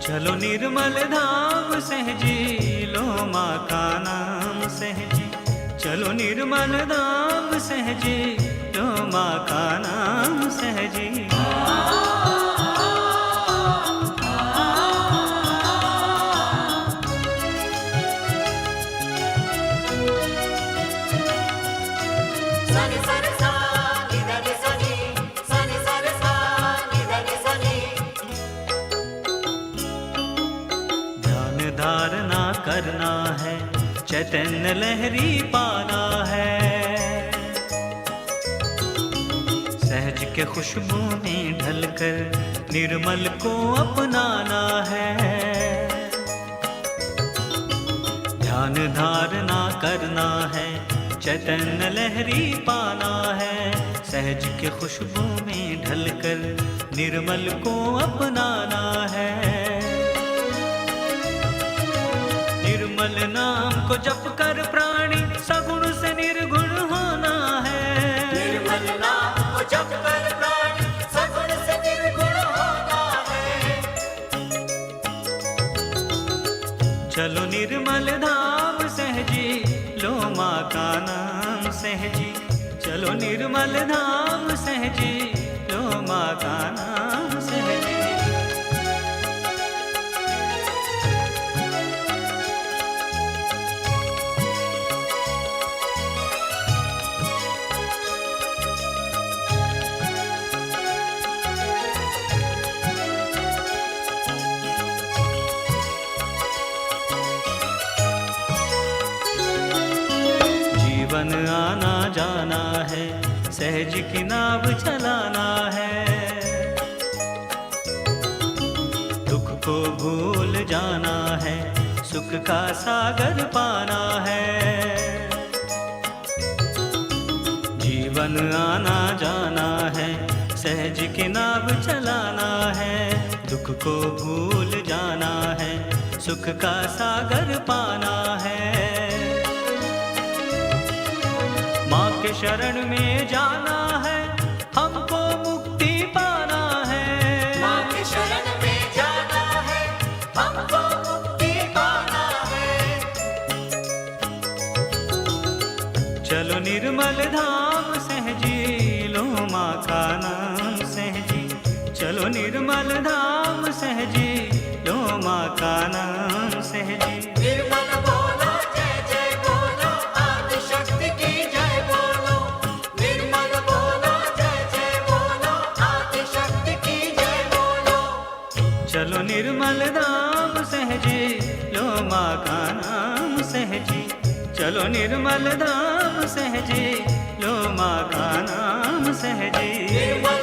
चलो निर्मल धाम सहजी, लो माँ का नाम सहजी। चलो निर्मल धाम सहजी, लो माँ का नाम सहजी। करना है, चैतन्य लहरी पाना है। सहज के खुशबू में ढलकर निर्मल को अपनाना है। ध्यान धारणा करना है, चैतन्य लहरी पाना है। सहज के खुशबू में ढलकर निर्मल को अपनाना है। निर्मल नाम को जप कर प्राणी सगुण से निर्गुण होना है। निर्मल नाम को जप कर प्राणी सगुण से निर्गुण होना है। चलो निर्मल धाम सहजी, लो माँ का नाम सहजी। चलो निर्मल धाम सहजी, लो माँ का नाम सहजी। जीवन आना जाना है, सहज की नाव चलाना है। दुख को भूल जाना है, सुख का सागर पाना है। जीवन आना जाना है, सहज की नाव चलाना है। दुख को भूल जाना है, सुख का सागर पाना है। माँ के शरण में जाना है, हमको मुक्ति पाना है। माँ के शरण में जाना है, हमको मुक्ति पाना है। चलो निर्मल धाम सहजी, लो माँ का नाम सहजी। चलो निर्मल धाम सहजी, लो माँ का नाम सहजी। निर्मल बोलो जय जय बोलो, आदि शक्ति की जय बोलो। निर्मल बोलो जय जय बोलो, आदि शक्ति की जय बोलो। चलो निर्मल धाम सहजी, लो माँ का नाम सहजी। चलो निर्मल धाम सहजी, लो माँ का नाम सहजी। निर्मल